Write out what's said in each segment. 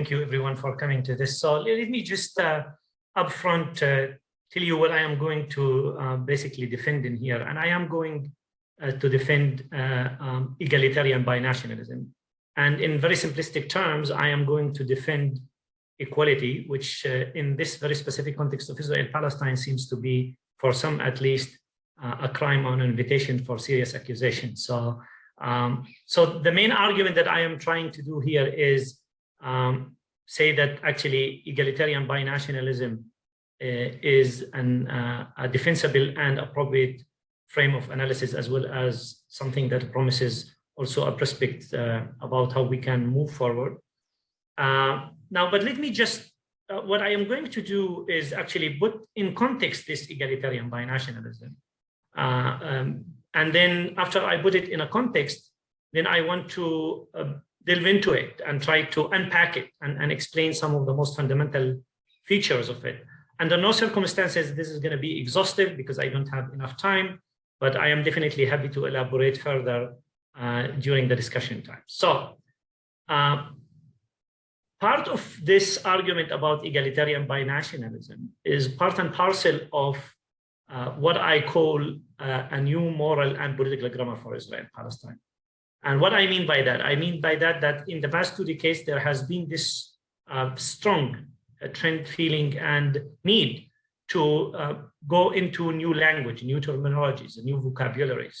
Thank you, everyone, for coming to this. So let me just upfront tell you what I am going to basically defend in here. And I am going to defend egalitarian binationalism. And in very simplistic terms, I am going to defend equality, which in this very specific context of Israel-Palestine seems to be, for some at least, a crime on invitation for serious accusation. So the main argument that I am trying to do here is say that actually egalitarian binationalism is a defensible and appropriate frame of analysis, as well as something that promises also a prospect about how we can move forward. Now, but let me just, what I am going to do is actually put in context this egalitarian binationalism. And then after I put it in a context, then I want to delve into it and try to unpack it and explain some of the most fundamental features of it. Under no circumstances, this is going to be exhaustive because I don't have enough time, but I am definitely happy to elaborate further during the discussion time. So part of this argument about egalitarian binationalism is part and parcel of what I call a new moral and political grammar for Israel-Palestine. And what I mean by that, that in the past 2 decades, there has been this strong trend, feeling, and need to go into new language, new terminologies, new vocabularies.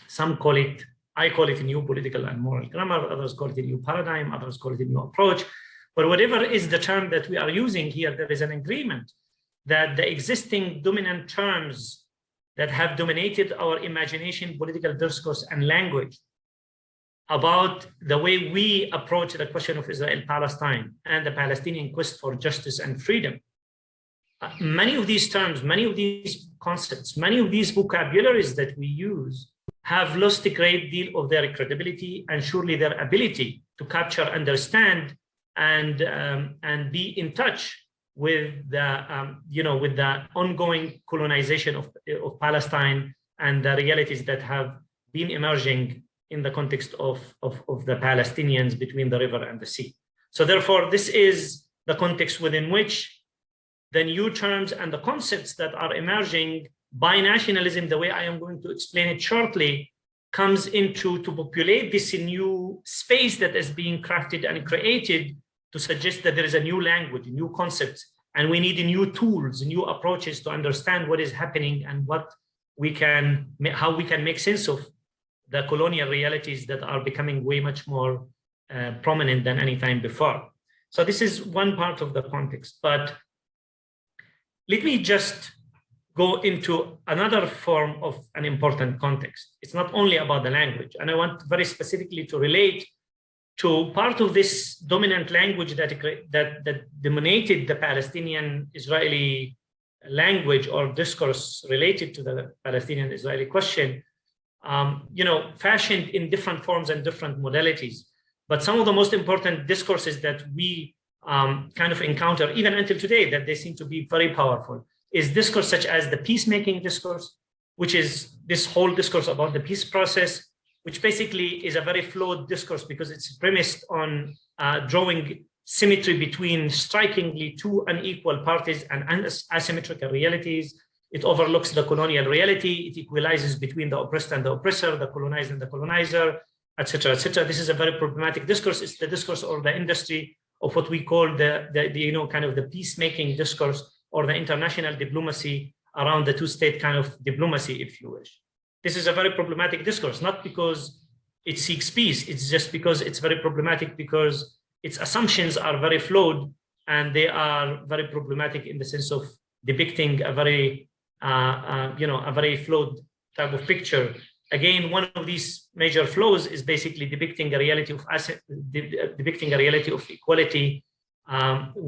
Some call it, I call it a new political and moral grammar, others call it a new paradigm, others call it a new approach. But whatever is the term that we are using here, there is an agreement that the existing dominant terms that have dominated our imagination, political discourse, and language about the way we approach the question of Israel-Palestine and the Palestinian quest for justice and freedom. Many of these terms, many of these concepts, many of these vocabularies that we use have lost a great deal of their credibility and surely their ability to capture, understand, and be in touch with the, with the ongoing colonization of Palestine and the realities that have been emerging in the context of the Palestinians between the river and the sea. So therefore, this is the context within which the new terms and the concepts that are emerging, binationalism, the way I am going to explain it shortly, comes into to populate this new space that is being crafted and created to suggest that there is a new language, new concepts, and we need new tools, new approaches to understand what is happening and what we can, how we can make sense of the colonial realities that are becoming way much more prominent than any time before. So this is one part of the context, but let me just go into another form of an important context. It's not only about the language, and I want very specifically to relate to part of this dominant language that dominated the Palestinian-Israeli language or discourse related to the Palestinian-Israeli question, fashioned in different forms and different modalities. But some of the most important discourses that we kind of encounter, even until today, that they seem to be very powerful, is discourse such as the peacemaking discourse, which is this whole discourse about the peace process, which basically is a very flawed discourse because it's premised on drawing symmetry between strikingly two unequal parties and asymmetrical realities. It overlooks the colonial reality. It equalizes between the oppressed and the oppressor, the colonized and the colonizer, etc., etc. This is a very problematic discourse. It's the discourse or the industry of what we call the kind of the peacemaking discourse or the international diplomacy around the two-state kind of diplomacy, if you wish. This is a very problematic discourse, not because it seeks peace. It's just because it's very problematic because its assumptions are very flawed and they are very problematic in the sense of depicting a very a very flawed type of picture. Again, one of these major flaws is basically depicting a reality of equality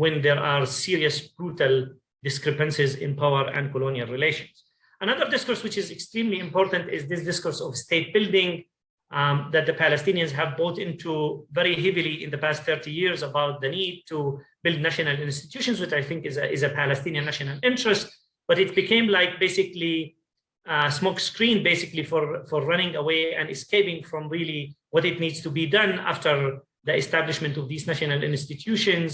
when there are serious, brutal discrepancies in power and colonial relations. Another discourse which is extremely important is this discourse of state building that the Palestinians have bought into very heavily in the past 30 years about the need to build national institutions, which I think is a Palestinian national interest. But it became like basically a smoke screen basically for running away and escaping from really what it needs to be done after the establishment of these national institutions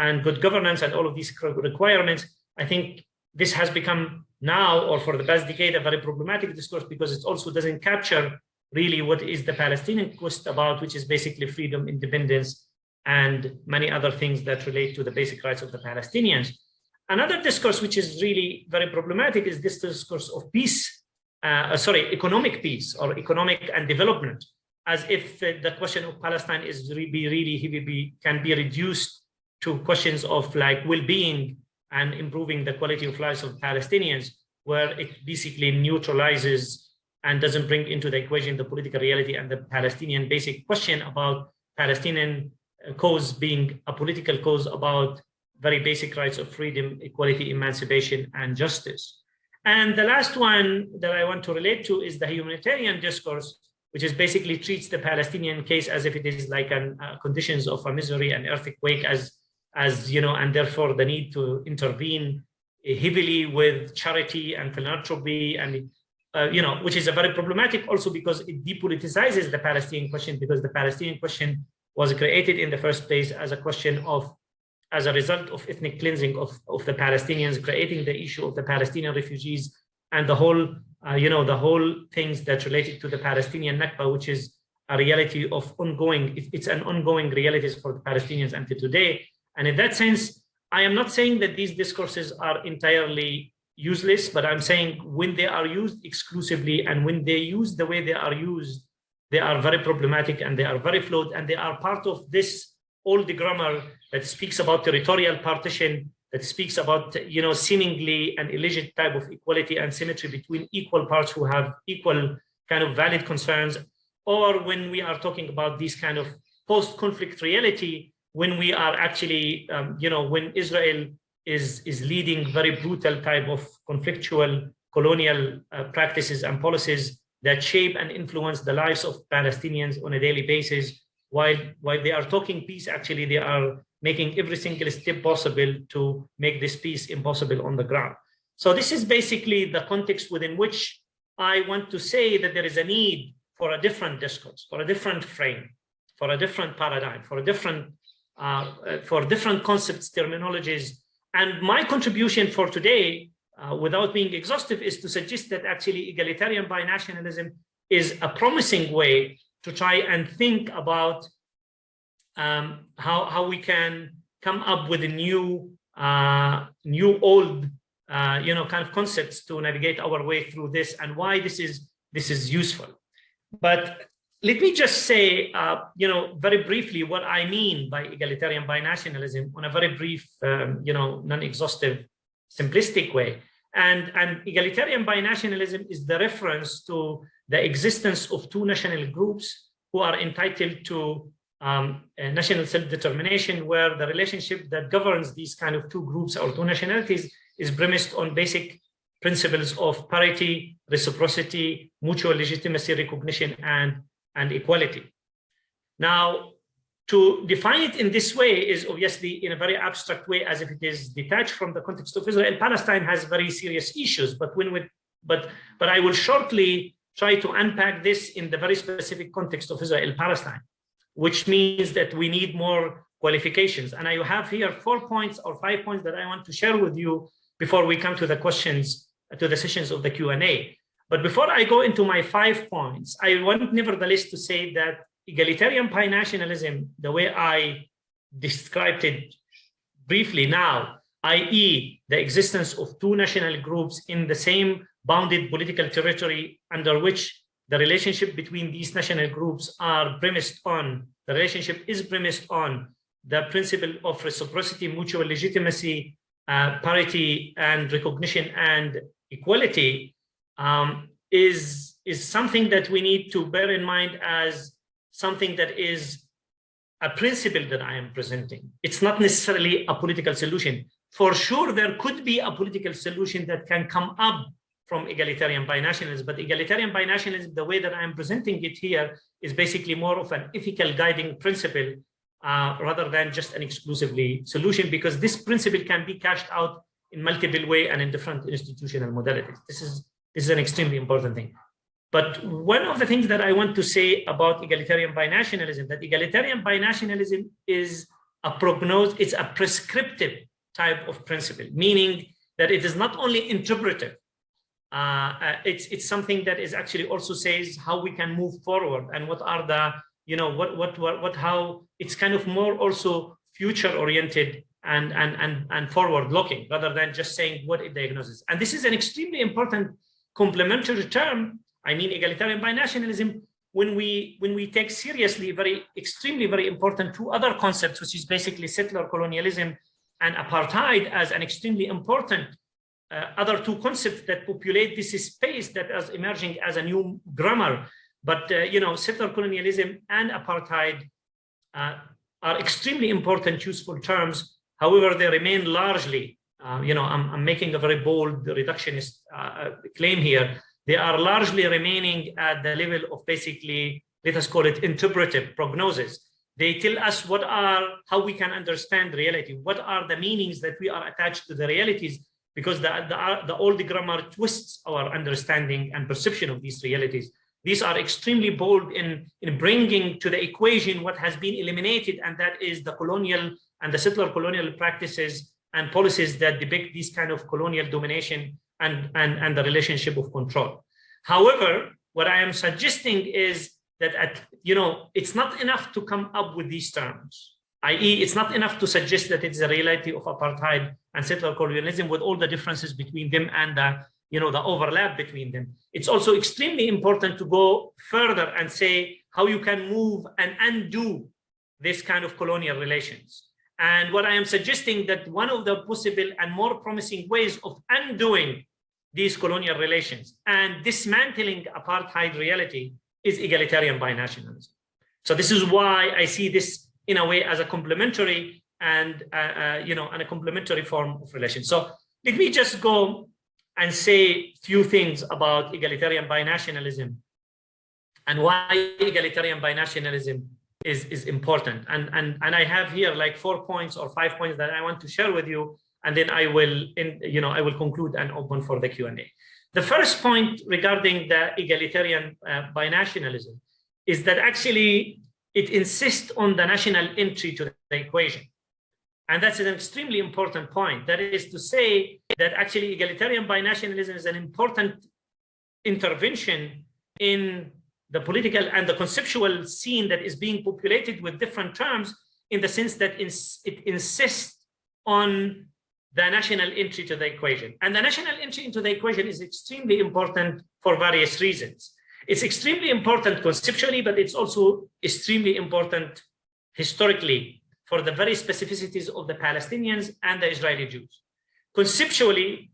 and good governance and all of these requirements, I think this has become now, or for the past decade, a very problematic discourse because it also doesn't capture really what is the Palestinian quest about, which is basically freedom, independence, and many other things that relate to the basic rights of the Palestinians. Another discourse which is really very problematic is this discourse of peace, economic peace or economic and development, as if the question of Palestine is can be reduced to questions of like well-being and improving the quality of lives of Palestinians, where it basically neutralizes and doesn't bring into the equation the political reality and the Palestinian basic question about Palestinian cause being a political cause about very basic rights of freedom, equality, emancipation, and justice. And the last one that I want to relate to is the humanitarian discourse, which is basically treats the Palestinian case as if it is like conditions of a misery and earthquake as you know, and therefore the need to intervene heavily with charity and philanthropy and which is a very problematic also because it depoliticizes the Palestinian question, because the Palestinian question was created in the first place as a question of, as a result of ethnic cleansing of the Palestinians, creating the issue of the Palestinian refugees and the whole, the whole things that related to the Palestinian Nakba, which is a reality of ongoing, it's an ongoing reality for the Palestinians until today. And in that sense, I am not saying that these discourses are entirely useless, but I'm saying when they are used exclusively and when they use the way they are used, they are very problematic and they are very flawed, and they are part of this old grammar that speaks about territorial partition, that speaks about seemingly an illegit type of equality and symmetry between equal parts who have equal kind of valid concerns, or when we are talking about this kind of post-conflict reality, when we are actually, when Israel is leading very brutal type of conflictual colonial practices and policies that shape and influence the lives of Palestinians on a daily basis, while they are talking peace, actually they are making every single step possible to make this peace impossible on the ground. So this is basically the context within which I want to say that there is a need for a different discourse, for a different frame, for a different paradigm, for different concepts, terminologies. And my contribution for today, without being exhaustive, is to suggest that actually egalitarian binationalism is a promising way to try and think about how we can come up with a new old kind of concepts to navigate our way through this, and why this is useful. But let me just say, very briefly what I mean by egalitarian binationalism on a very brief, non-exhaustive, simplistic way. And egalitarian binationalism is the reference to the existence of two national groups who are entitled to national self-determination, where the relationship that governs these kind of two groups or two nationalities is premised on basic principles of parity, reciprocity, mutual legitimacy, recognition, and equality. Now, to define it in this way is obviously in a very abstract way, as if it is detached from the context of Israel. Palestine has very serious issues, but I will shortly try to unpack this in the very specific context of Israel-Palestine, which means that we need more qualifications. And I have here 4 points or 5 points that I want to share with you before we come to the questions, to the sessions of the Q&A. But before I go into my 5 points, I want nevertheless to say that egalitarian binationalism, the way I described it briefly now, i.e. the existence of two national groups in the same bounded political territory under which the relationship between these national groups is premised on the principle of reciprocity, mutual legitimacy, parity, and recognition and equality, is something that we need to bear in mind as something that is a principle that I am presenting. It's not necessarily a political solution. For sure, there could be a political solution that can come up from egalitarian binationalism, but egalitarian binationalism, the way that I'm presenting it here, is basically more of an ethical guiding principle rather than just an exclusively solution, because this principle can be cashed out in multiple ways and in different institutional modalities. This is an extremely important thing. But one of the things that I want to say about egalitarian binationalism, that egalitarian binationalism is a prognosis, it's a prescriptive type of principle, meaning that it is not only interpretive, it's something that is actually also says how we can move forward and what are the, how it's kind of more also future oriented and forward looking rather than just saying what it diagnoses. And this is an extremely important complementary term. I mean, egalitarian binationalism, when we take seriously extremely very important two other concepts, which is basically settler colonialism and apartheid as an extremely important other two concepts that populate this space that is emerging as a new grammar. But settler colonialism and apartheid are extremely important, useful terms. However, they remain largely, I'm making a very bold reductionist claim here. They are largely remaining at the level of basically, let us call it interpretive prognosis. They tell us how we can understand reality, what are the meanings that we are attached to the realities, because the old grammar twists our understanding and perception of these realities. These are extremely bold in bringing to the equation what has been eliminated, and that is the colonial and the settler colonial practices and policies that depict this kind of colonial domination and the relationship of control. However, what I am suggesting is that it's not enough to come up with these terms, i.e. it's not enough to suggest that it's a reality of apartheid and settler colonialism with all the differences between them and the overlap between them. It's also extremely important to go further and say how you can move and undo this kind of colonial relations. And what I am suggesting that one of the possible and more promising ways of undoing these colonial relations and dismantling apartheid reality is egalitarian binationalism. So this is why I see this in a way as a complementary and a complementary form of relation. So let me just go and say a few things about egalitarian binationalism and why egalitarian binationalism is important. And I have here like 4 points or 5 points that I want to share with you, and then I will conclude and open for the Q&A. The first point regarding the egalitarian binationalism is that actually it insists on the national entry to the equation. And that's an extremely important point. That is to say that actually egalitarian binationalism is an important intervention in the political and the conceptual scene that is being populated with different terms, in the sense that it insists on the national entry to the equation. And the national entry into the equation is extremely important for various reasons. It's extremely important conceptually, but it's also extremely important historically for the very specificities of the Palestinians and the Israeli Jews. Conceptually,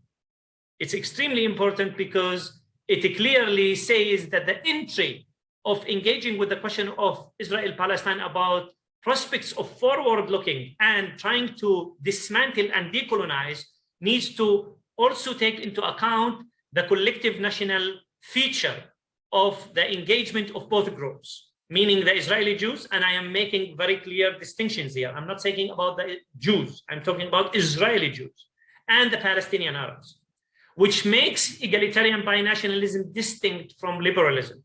it's extremely important because it clearly says that the entry of engaging with the question of Israel-Palestine about prospects of forward-looking and trying to dismantle and decolonize needs to also take into account the collective national feature of the engagement of both groups, meaning the Israeli Jews, and I am making very clear distinctions here. I'm not talking about the Jews, I'm talking about Israeli Jews, and the Palestinian Arabs, which makes egalitarian binationalism distinct from liberalism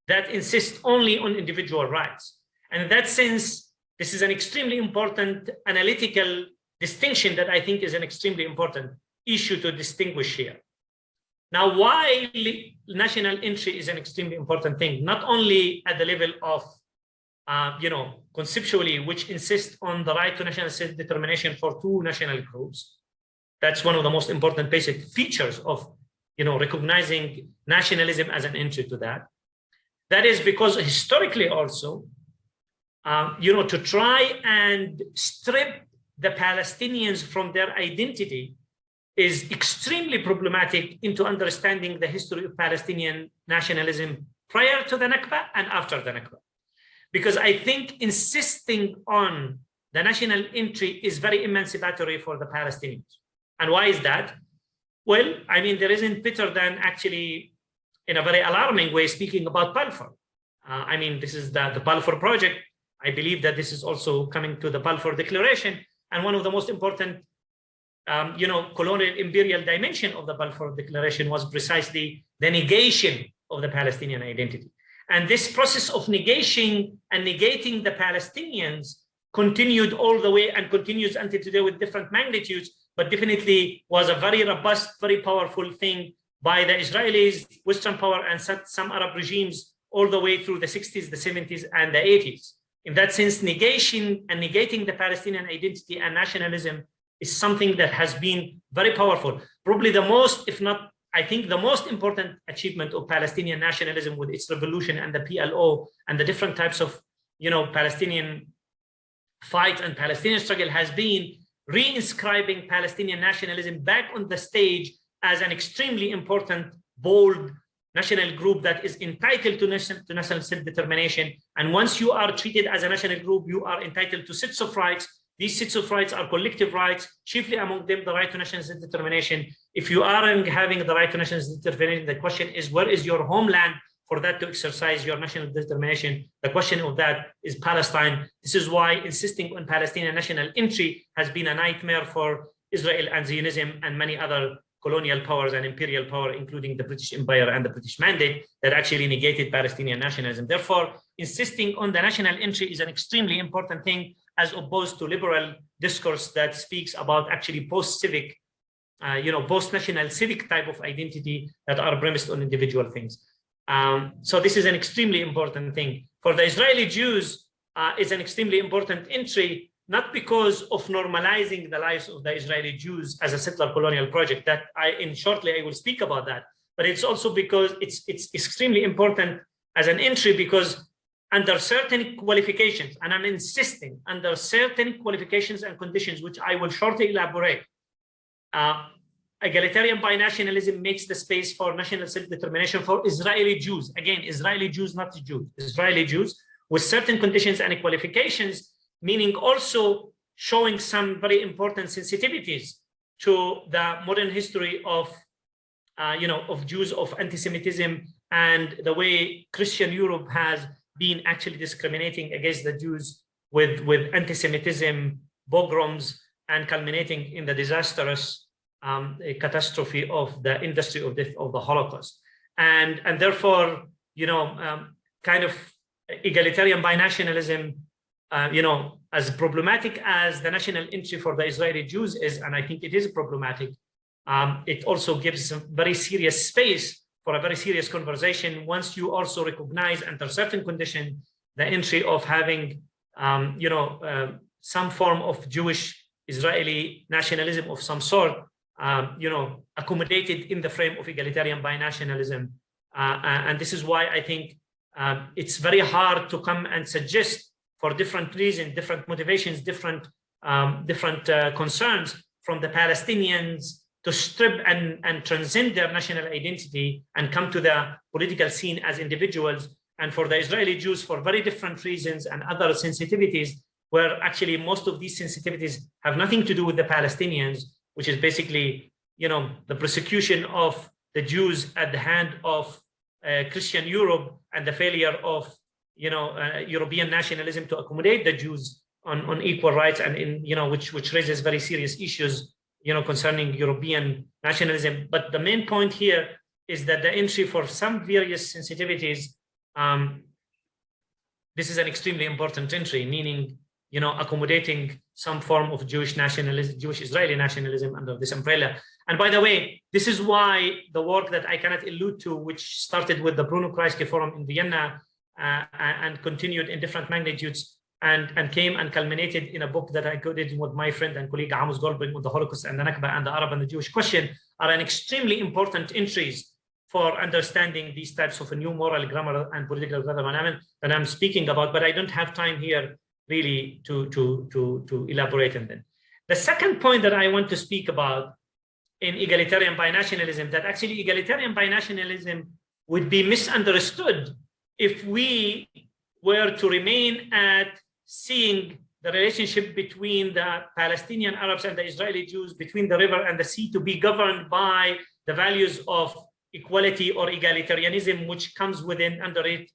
that insists only on individual rights. And in that sense, this is an extremely important analytical distinction that I think is an extremely important issue to distinguish here. Now, why national entry is an extremely important thing, not only at the level of, conceptually, which insists on the right to national self-determination for two national groups. That's one of the most important basic features of, recognizing nationalism as an entry to that. That is because historically also, to try and strip the Palestinians from their identity is extremely problematic into understanding the history of Palestinian nationalism prior to the Nakba and after the Nakba. Because I think insisting on the national entry is very emancipatory for the Palestinians. And why is that? Well, I mean, there isn't better than actually, in a very alarming way, speaking about Balfour. This is the Balfour Project. I believe that this is also coming to the Balfour Declaration. And one of the most important colonial imperial dimension of the Balfour Declaration was precisely the negation of the Palestinian identity. And this process of negation and negating the Palestinians continued all the way and continues until today with different magnitudes, but definitely was a very robust, very powerful thing by the Israelis, Western power, and some Arab regimes all the way through the 60s, the 70s, and the 80s. In that sense, negation and negating the Palestinian identity and nationalism is something that has been very powerful. Probably the most, if not, I think the most important achievement of Palestinian nationalism with its revolution and the PLO and the different types of, Palestinian fight and Palestinian struggle has been reinscribing Palestinian nationalism back on the stage as an extremely important, bold national group that is entitled to national self-determination. And once you are treated as a national group, you are entitled to sets of rights. These sets of rights are collective rights, chiefly among them the right to national self-determination. If you aren't having the right to national self-determination, the question is, where is your homeland for that to exercise your national determination? The question of that is Palestine. This is why insisting on Palestinian national entry has been a nightmare for Israel and Zionism and many other colonial powers and imperial power, including the British Empire and the British Mandate, that actually negated Palestinian nationalism. Therefore, insisting on the national entry is an extremely important thing, as opposed to liberal discourse that speaks about actually post-civic, post-national civic type of identity that are premised on individual things. So this is an extremely important thing. For the Israeli Jews, it's an extremely important entry, not because of normalizing the lives of the Israeli Jews as a settler colonial project, that shortly I will speak about that, but it's also because it's extremely important as an entry, because under certain qualifications, and I'm insisting, under certain qualifications and conditions, which I will shortly elaborate, egalitarian binationalism makes the space for national self-determination for Israeli Jews. Again, Israeli Jews, not Jews, Israeli Jews, with certain conditions and qualifications, meaning also showing some very important sensitivities to the modern history of Jews, of anti-Semitism, and the way Christian Europe has been actually discriminating against the Jews with anti-Semitism, pogroms, and culminating in the disastrous catastrophe of the industry of the Holocaust. And therefore, kind of egalitarian binationalism, as problematic as the national entry for the Israeli Jews is, and I think it is problematic, it also gives a very serious space for a very serious conversation once you also recognize, under certain conditions, the entry of having, some form of Jewish Israeli nationalism of some sort, accommodated in the frame of egalitarian binationalism. And this is why I think it's very hard to come and suggest, for different reasons, different motivations, different concerns from the Palestinians, to strip and transcend their national identity and come to the political scene as individuals. And for the Israeli Jews, for very different reasons and other sensitivities, where actually most of these sensitivities have nothing to do with the Palestinians, which is basically, the persecution of the Jews at the hand of Christian Europe and the failure of European nationalism to accommodate the Jews on equal rights, and which raises very serious issues concerning European nationalism. But the main point here is that the entry for some various sensitivities, this is an extremely important entry, meaning accommodating some form of Jewish nationalism, Jewish Israeli nationalism under this umbrella. And by the way, this is why the work that I cannot allude to, which started with the Bruno Kreisky Forum in Vienna, and continued in different magnitudes, and came and culminated in a book that I co-edited with my friend and colleague Amos Goldberg on the Holocaust and the Nakba and the Arab and the Jewish question, are an extremely important entries for understanding these types of a new moral grammar and political grammar that I'm speaking about, but I don't have time here really to elaborate on them. The second point that I want to speak about in egalitarian binationalism, that actually egalitarian binationalism would be misunderstood if we were to remain at seeing the relationship between the Palestinian Arabs and the Israeli Jews, between the river and the sea, to be governed by the values of equality or egalitarianism, which comes within under it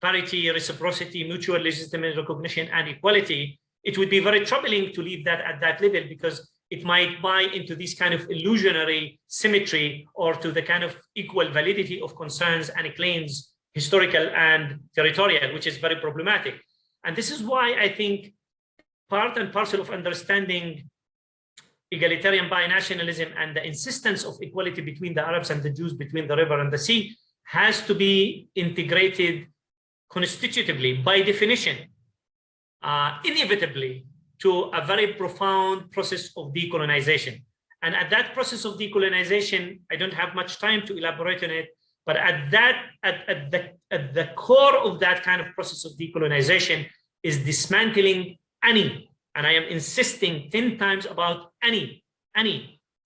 parity, reciprocity, mutual legitimate recognition, and equality. It would be very troubling to leave that at that level, because it might buy into this kind of illusionary symmetry or to the kind of equal validity of concerns and claims, historical and territorial, which is very problematic. And this is why I think part and parcel of understanding egalitarian binationalism and the insistence of equality between the Arabs and the Jews, between the river and the sea, has to be integrated constitutively, by definition, inevitably, to a very profound process of decolonization. And at that process of decolonization, I don't have much time to elaborate on it, but at the core of that kind of process of decolonization is dismantling any, and I am insisting 10 times about any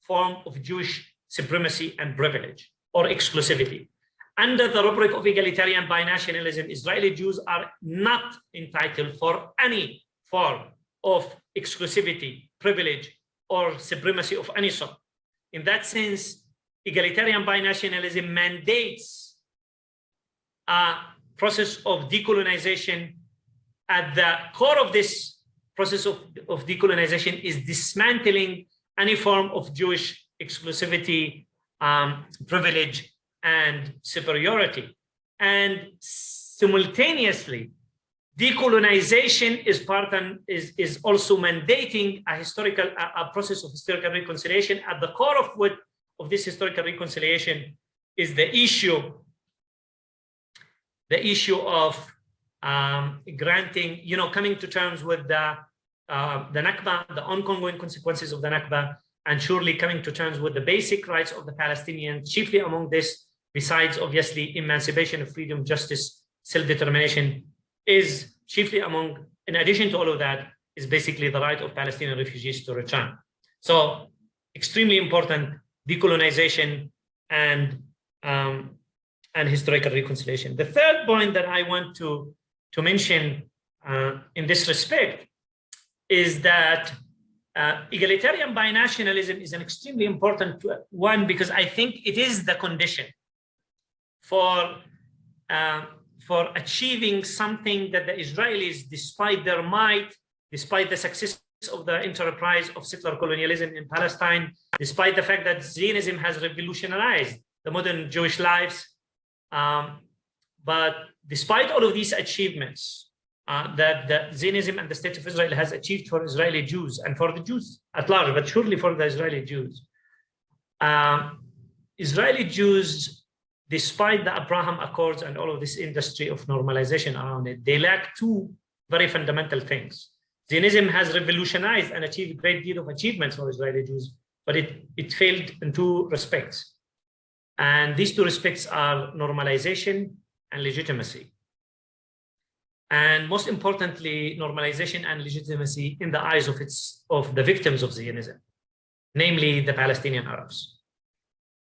form of Jewish supremacy and privilege or exclusivity. Under the rubric of egalitarian binationalism, Israeli Jews are not entitled for any form of exclusivity, privilege, or supremacy of any sort. In that sense, egalitarian binationalism mandates a process of decolonization. At the core of this process of decolonization is dismantling any form of Jewish exclusivity, privilege, and superiority. And simultaneously, decolonization is also mandating a process of historical reconciliation. At the core of this historical reconciliation is the issue of granting, coming to terms with the Nakba, the ongoing consequences of the Nakba, and surely coming to terms with the basic rights of the Palestinians, chiefly among this, besides obviously emancipation, freedom, justice, self-determination, is chiefly among, in addition to all of that, is basically the right of Palestinian refugees to return. So extremely important, decolonization and historical reconciliation. The third point that I want to mention in this respect is that egalitarian binationalism is an extremely important one, because I think it is the condition for achieving something that the Israelis, despite their might, despite the success of the enterprise of settler colonialism in Palestine, despite the fact that Zionism has revolutionized the modern Jewish lives, but despite all of these achievements that Zionism and the State of Israel has achieved for Israeli Jews and for the Jews at large, but surely for the Israeli Jews, Israeli Jews, despite the Abraham Accords and all of this industry of normalization around it, they lack two very fundamental things. Zionism has revolutionized and achieved a great deal of achievements for Israeli Jews, but it failed in two respects. And these two respects are normalization and legitimacy. And most importantly, normalization and legitimacy in the eyes of the victims of Zionism, namely the Palestinian Arabs.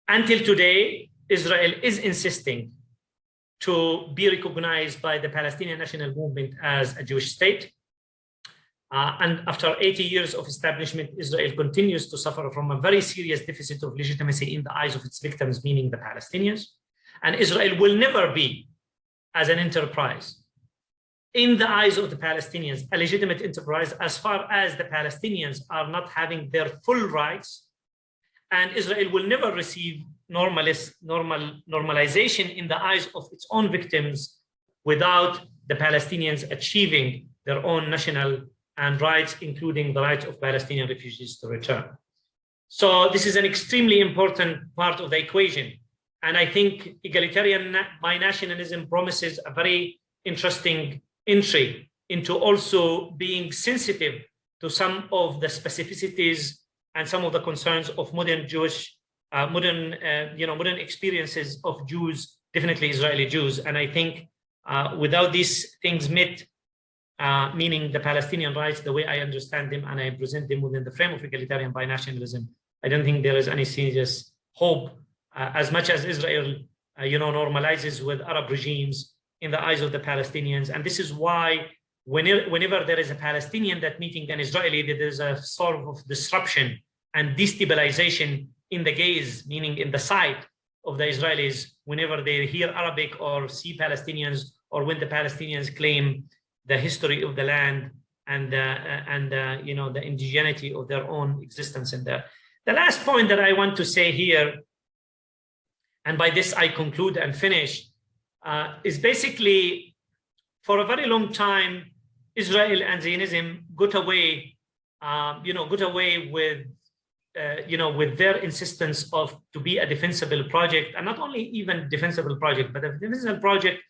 Until today, Israel is insisting to be recognized by the Palestinian national movement as a Jewish state. And after 80 years of establishment, Israel continues to suffer from a very serious deficit of legitimacy in the eyes of its victims, meaning the Palestinians. And Israel will never be, as an enterprise, in the eyes of the Palestinians, a legitimate enterprise, as far as the Palestinians are not having their full rights. And Israel will never receive normalization in the eyes of its own victims without the Palestinians achieving their own national and rights, including the rights of Palestinian refugees to return. So this is an extremely important part of the equation. And I think egalitarian binationalism promises a very interesting entry into also being sensitive to some of the specificities and some of the concerns of modern Jewish, modern experiences of Jews, definitely Israeli Jews. And I think without these things met, meaning the Palestinian rights, the way I understand them and I present them within the frame of egalitarian binationalism, I don't think there is any serious hope, as much as Israel, normalizes with Arab regimes in the eyes of the Palestinians. And this is why whenever there is a Palestinian that meeting an Israeli, there is a sort of disruption and destabilization in the gaze, meaning in the sight of the Israelis, whenever they hear Arabic or see Palestinians, or when the Palestinians claim the history of the land you know, the indigeneity of their own existence in there. The last point that I want to say here, and by this I conclude and finish, is basically, for a very long time, Israel and Zionism got away, with, with their insistence of to be a defensible project, and not only even defensible project, but a defensible project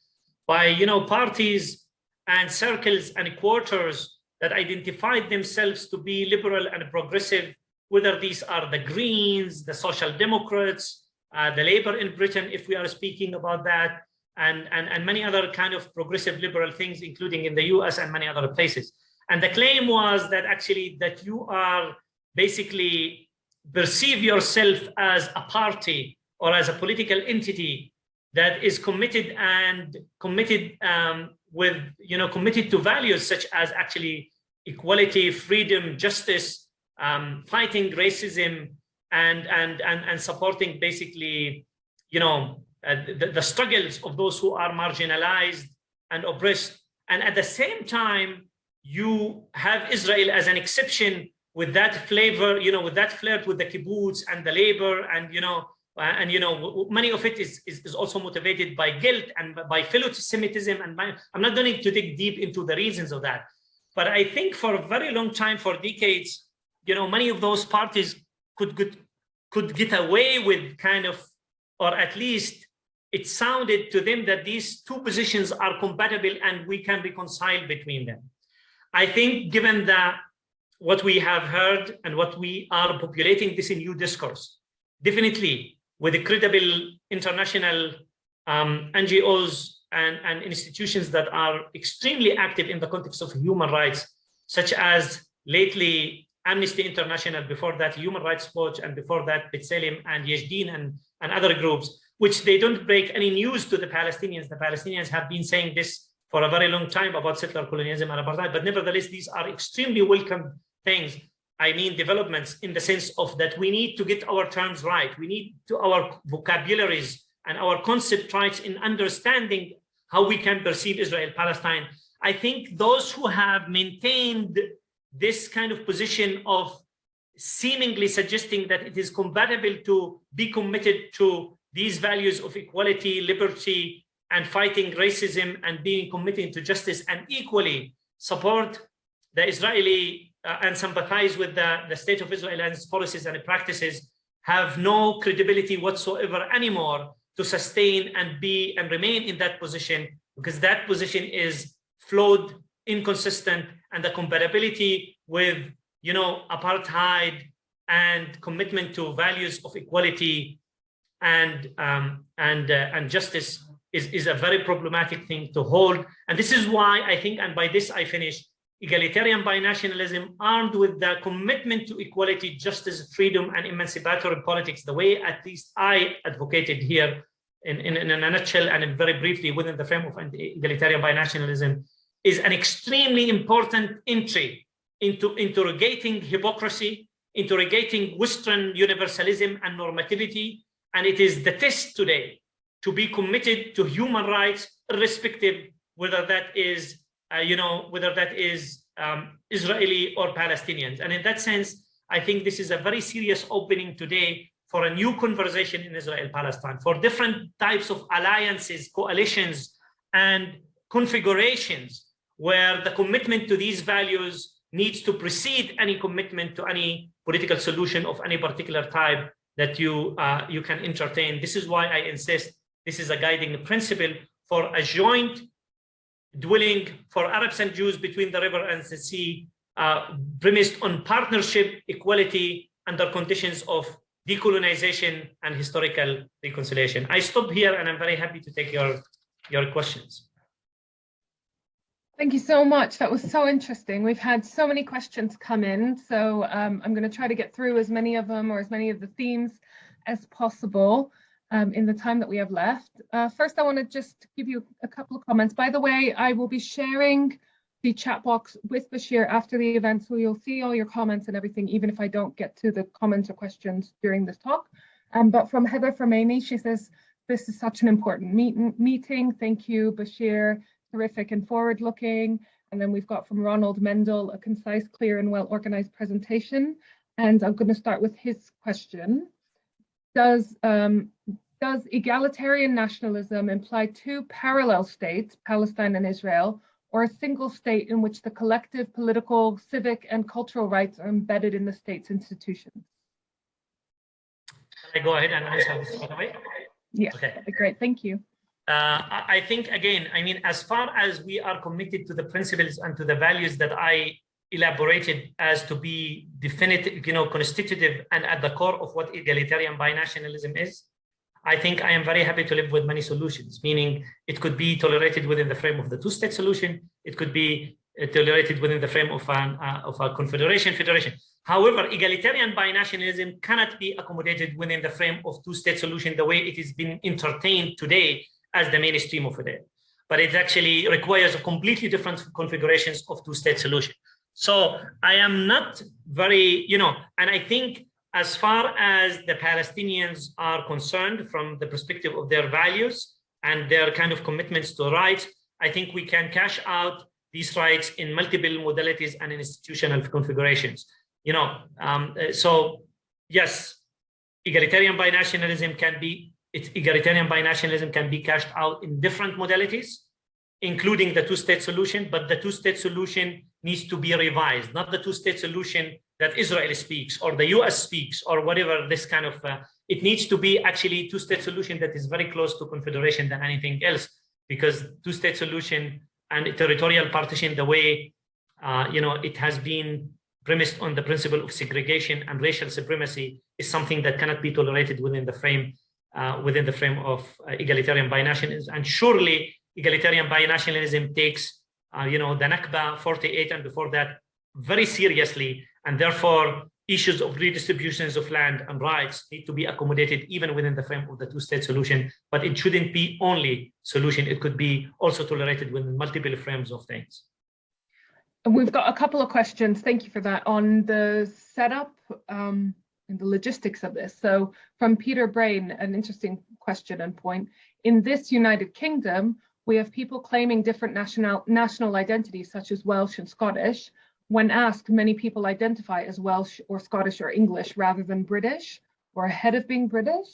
by, parties and circles and quarters that identified themselves to be liberal and progressive, whether these are the Greens, the Social Democrats, the Labour in Britain, if we are speaking about that, and many other kind of progressive liberal things, including in the US and many other places. And the claim was that actually that you are basically perceive yourself as a party or as a political entity that is committed to values such as actually equality, freedom, justice, fighting racism, and supporting basically, the struggles of those who are marginalized and oppressed. And at the same time, you have Israel as an exception with that flavor, with that flirt with the kibbutz and the labor, and many of it is also motivated by guilt and by philo-Semitism. And I'm not going to dig deep into the reasons of that, but I think for a very long time, for decades, many of those parties could get away with kind of, or at least it sounded to them that these two positions are compatible and we can reconcile between them. I think given that what we have heard and what we are populating this in new discourse, definitely with the credible international NGOs and institutions that are extremely active in the context of human rights, such as lately Amnesty International, before that Human Rights Watch, and before that B'Tselem and Yesh Din and other groups, which they don't break any news to the Palestinians. The Palestinians have been saying this for a very long time about settler colonialism and apartheid, but nevertheless, these are extremely welcome things. I mean, developments in the sense of that we need to get our terms right. We need to our vocabularies and our concept rights in understanding how we can perceive Israel, Palestine. I think those who have maintained this kind of position of seemingly suggesting that it is compatible to be committed to these values of equality, liberty, and fighting racism, and being committed to justice, and equally support the Israeli and sympathize with the state of Israel and its policies and practices, have no credibility whatsoever anymore to sustain and remain in that position, because that position is flawed, inconsistent, and the compatibility with apartheid and commitment to values of equality and justice is a very problematic thing to hold. And this is why I think, and by this I finish, egalitarian binationalism armed with the commitment to equality, justice, freedom, and emancipatory politics, the way at least I advocated here in a nutshell and very briefly within the frame of egalitarian binationalism, is an extremely important entry into interrogating hypocrisy, interrogating Western universalism and normativity. And it is the test today to be committed to human rights, irrespective whether that is, Israeli or Palestinians. And in that sense, I think this is a very serious opening today for a new conversation in Israel-Palestine, for different types of alliances, coalitions, and configurations where the commitment to these values needs to precede any commitment to any political solution of any particular type that you can entertain. This is why I insist this is a guiding principle for a joint dwelling for Arabs and Jews between the river and the sea, premised on partnership, equality, under conditions of decolonization and historical reconciliation. I stop here, and I'm very happy to take your questions. Thank you so much. That was so interesting. We've had so many questions come in, so I'm going to try to get through as many of them, or as many of the themes as possible in the time that we have left. First, I want to just give you a couple of comments. By the way, I will be sharing the chat box with Bashir after the event, so you'll see all your comments and everything, even if I don't get to the comments or questions during this talk. But from Heather Fermani, she says, this is such an important meeting. Thank you, Bashir. Terrific and forward-looking. And then we've got from Ronald Mendel, a concise, clear, and well-organized presentation. And I'm going to start with his question. Does egalitarian nationalism imply two parallel states, Palestine and Israel, or a single state in which the collective political, civic, and cultural rights are embedded in the state's institutions? Can I go ahead and answer this right away? Yes, okay. That'd be great. Thank you. I think, again, I mean, as far as we are committed to the principles and to the values that I elaborated as to be definitive, constitutive and at the core of what egalitarian binationalism is, I think I am very happy to live with many solutions, meaning it could be tolerated within the frame of the two-state solution. It could be tolerated within the frame of a confederation, federation. However, egalitarian binationalism cannot be accommodated within the frame of two-state solution the way it is being entertained today as the mainstream of it. But it actually requires a completely different configurations of two-state solution. So I am not very, and I think as far as the Palestinians are concerned from the perspective of their values and their kind of commitments to rights, I think we can cash out these rights in multiple modalities and institutional configurations. So yes, egalitarian binationalism can be cashed out in different modalities, including the two-state solution, but the two-state solution needs to be revised, not the two-state solution that Israel speaks or the US speaks or whatever this kind of, it needs to be actually two-state solution that is very close to confederation than anything else, because two-state solution and territorial partition, the way, it has been premised on the principle of segregation and racial supremacy is something that cannot be tolerated within the frame of egalitarian binationalism. And surely egalitarian binationalism takes, the Nakba 48 and before that very seriously, and therefore issues of redistributions of land and rights need to be accommodated even within the frame of the two-state solution. But it shouldn't be only solution; it could be also tolerated within multiple frames of things. We've got a couple of questions. Thank you for that on the setup and the logistics of this. So from Peter Brain, an interesting question and point. In this United Kingdom, we have people claiming different national identities, such as Welsh and Scottish. When asked, many people identify as Welsh or Scottish or English rather than British or ahead of being British.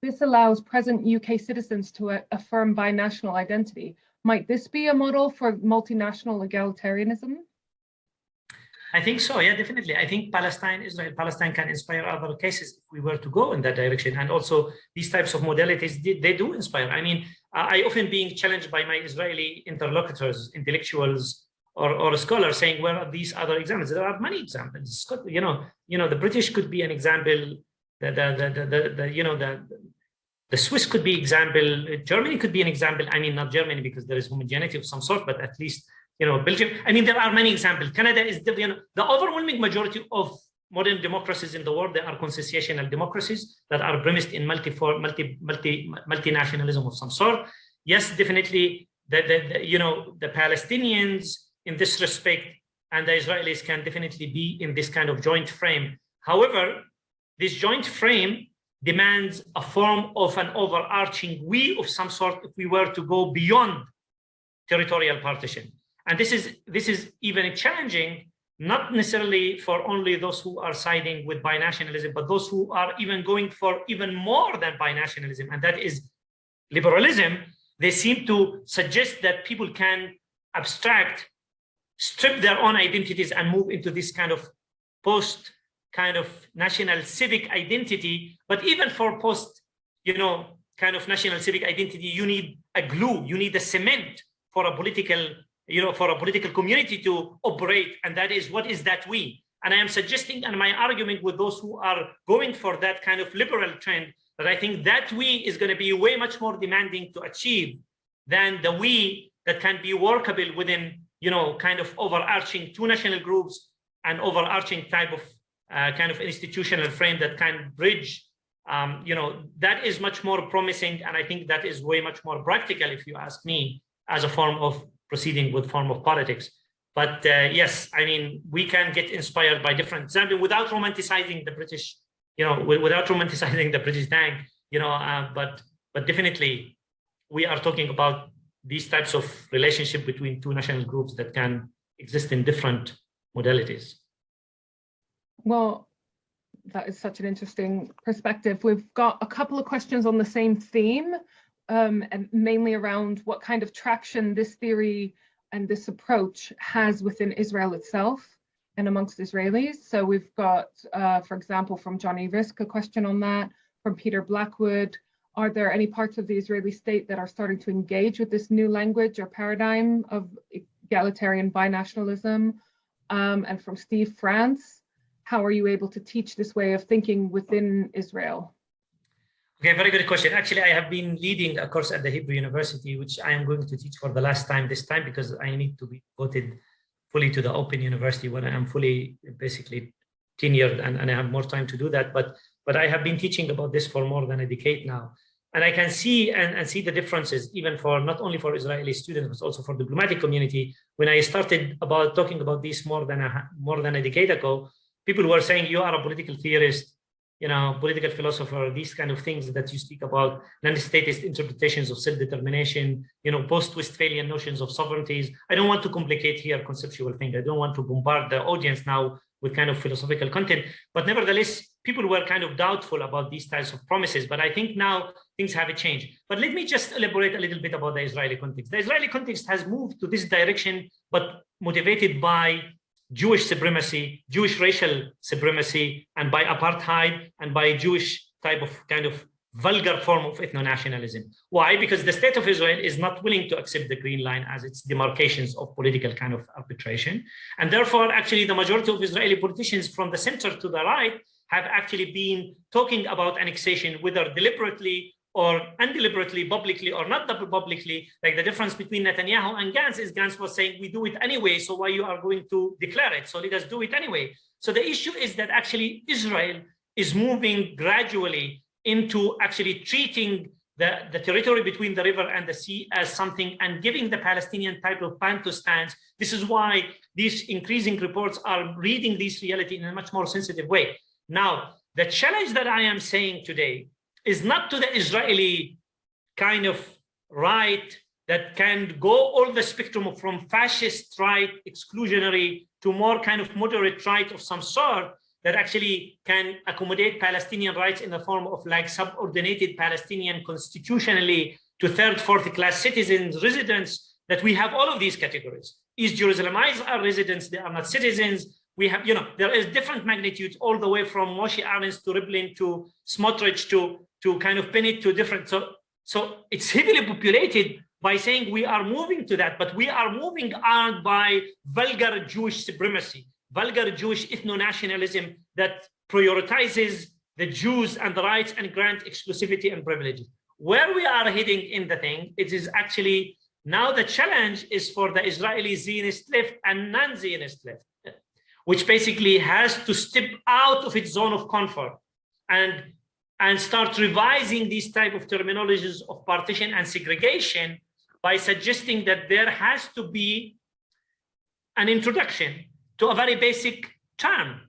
This allows present UK citizens to affirm binational identity. Might this be a model for multinational egalitarianism? I think so, yeah, definitely. I think Palestine can inspire other cases if we were to go in that direction. And also these types of modalities, they do inspire. I mean, I often being challenged by my Israeli interlocutors, intellectuals, or scholars saying, where are these other examples? There are many examples. The British could be an example. The Swiss could be example. Germany could be an example. I mean, not Germany because there is homogeneity of some sort, but at least Belgium. I mean, there are many examples. Canada is the overwhelming majority of modern democracies in the world. They are consociational democracies that are premised in multinationalism of some sort. Yes, definitely. The Palestinians in this respect and the Israelis can definitely be in this kind of joint frame. However, this joint frame demands a form of an overarching we of some sort if we were to go beyond territorial partition. And this is even challenging, not necessarily for only those who are siding with binationalism, but those who are even going for even more than binationalism, and that is liberalism. They seem to suggest that people can strip their own identities and move into this kind of post kind of national civic identity. But even for post, kind of national civic identity, you need a glue, you need a cement for a political community to operate. And that is, what is that we? And I am suggesting, and my argument with those who are going for that kind of liberal trend, that I think that we is going to be way much more demanding to achieve than the we that can be workable within, kind of overarching two national groups and overarching type of kind of institutional frame that can bridge. That is much more promising. And I think that is way much more practical, if you ask me, as a form of proceeding with form of politics. But yes, I mean, we can get inspired by different examples without romanticizing the British, without romanticizing the British tank, but definitely we are talking about these types of relationship between two national groups that can exist in different modalities. Well, that is such an interesting perspective. We've got a couple of questions on the same theme, and mainly around what kind of traction this theory and this approach has within Israel itself and amongst Israelis. So we've got, for example, from Johnny Risk, a question on that, from Peter Blackwood. Are there any parts of the Israeli state that are starting to engage with this new language or paradigm of egalitarian binationalism? And from Steve France, how are you able to teach this way of thinking within Israel? Okay, very good question. Actually, I have been leading a course at the Hebrew University, which I am going to teach for the last time this time, because I need to be voted fully to the Open University when I am fully basically tenured and I have more time to do that. But I have been teaching about this for more than a decade now. And I can see and see the differences, even for not only for Israeli students, but also for the diplomatic community. When I started talking about this more than a decade ago, people were saying, you are a political theorist, political philosopher, these kind of things that you speak about, non-statist interpretations of self-determination, post-Westphalian notions of sovereignties. I don't want to complicate here conceptual things. I don't want to bombard the audience now with kind of philosophical content, but nevertheless, people were kind of doubtful about these types of promises. But I think now things have changed. But let me just elaborate a little bit about the Israeli context. The Israeli context has moved to this direction, but motivated by Jewish supremacy, Jewish racial supremacy, and by apartheid, and by Jewish type of kind of vulgar form of ethno-nationalism. Why? Because the state of Israel is not willing to accept the green line as its demarcations of political kind of arbitration. And therefore, actually, the majority of Israeli politicians from the center to the right have actually been talking about annexation, whether deliberately or undeliberately, publicly or not publicly. Like the difference between Netanyahu and Gantz is Gantz was saying, we do it anyway, so why you are going to declare it? So let us do it anyway. So the issue is that actually Israel is moving gradually into actually treating the territory between the river and the sea as something and giving the Palestinian type of Bantustans. This is why these increasing reports are reading this reality in a much more sensitive way. Now, the challenge that I am saying today is not to the Israeli kind of right that can go all the spectrum from fascist right, exclusionary, to more kind of moderate right of some sort that actually can accommodate Palestinian rights in the form of like subordinated Palestinian constitutionally to third, fourth class citizens, residents, that we have all of these categories. East Jerusalemites are residents, they are not citizens. We have, there is different magnitudes all the way from Moshe Arens to Rivlin to Smotrich to kind of pin it to different. So it's heavily populated by saying we are moving to that, but we are moving on by vulgar Jewish supremacy, vulgar Jewish ethno-nationalism that prioritizes the Jews and the rights and grant exclusivity and privileges. Where we are heading in the thing, it is actually now the challenge is for the Israeli Zionist left and non-Zionist left, which basically has to step out of its zone of comfort and start revising these type of terminologies of partition and segregation by suggesting that there has to be an introduction to a very basic term.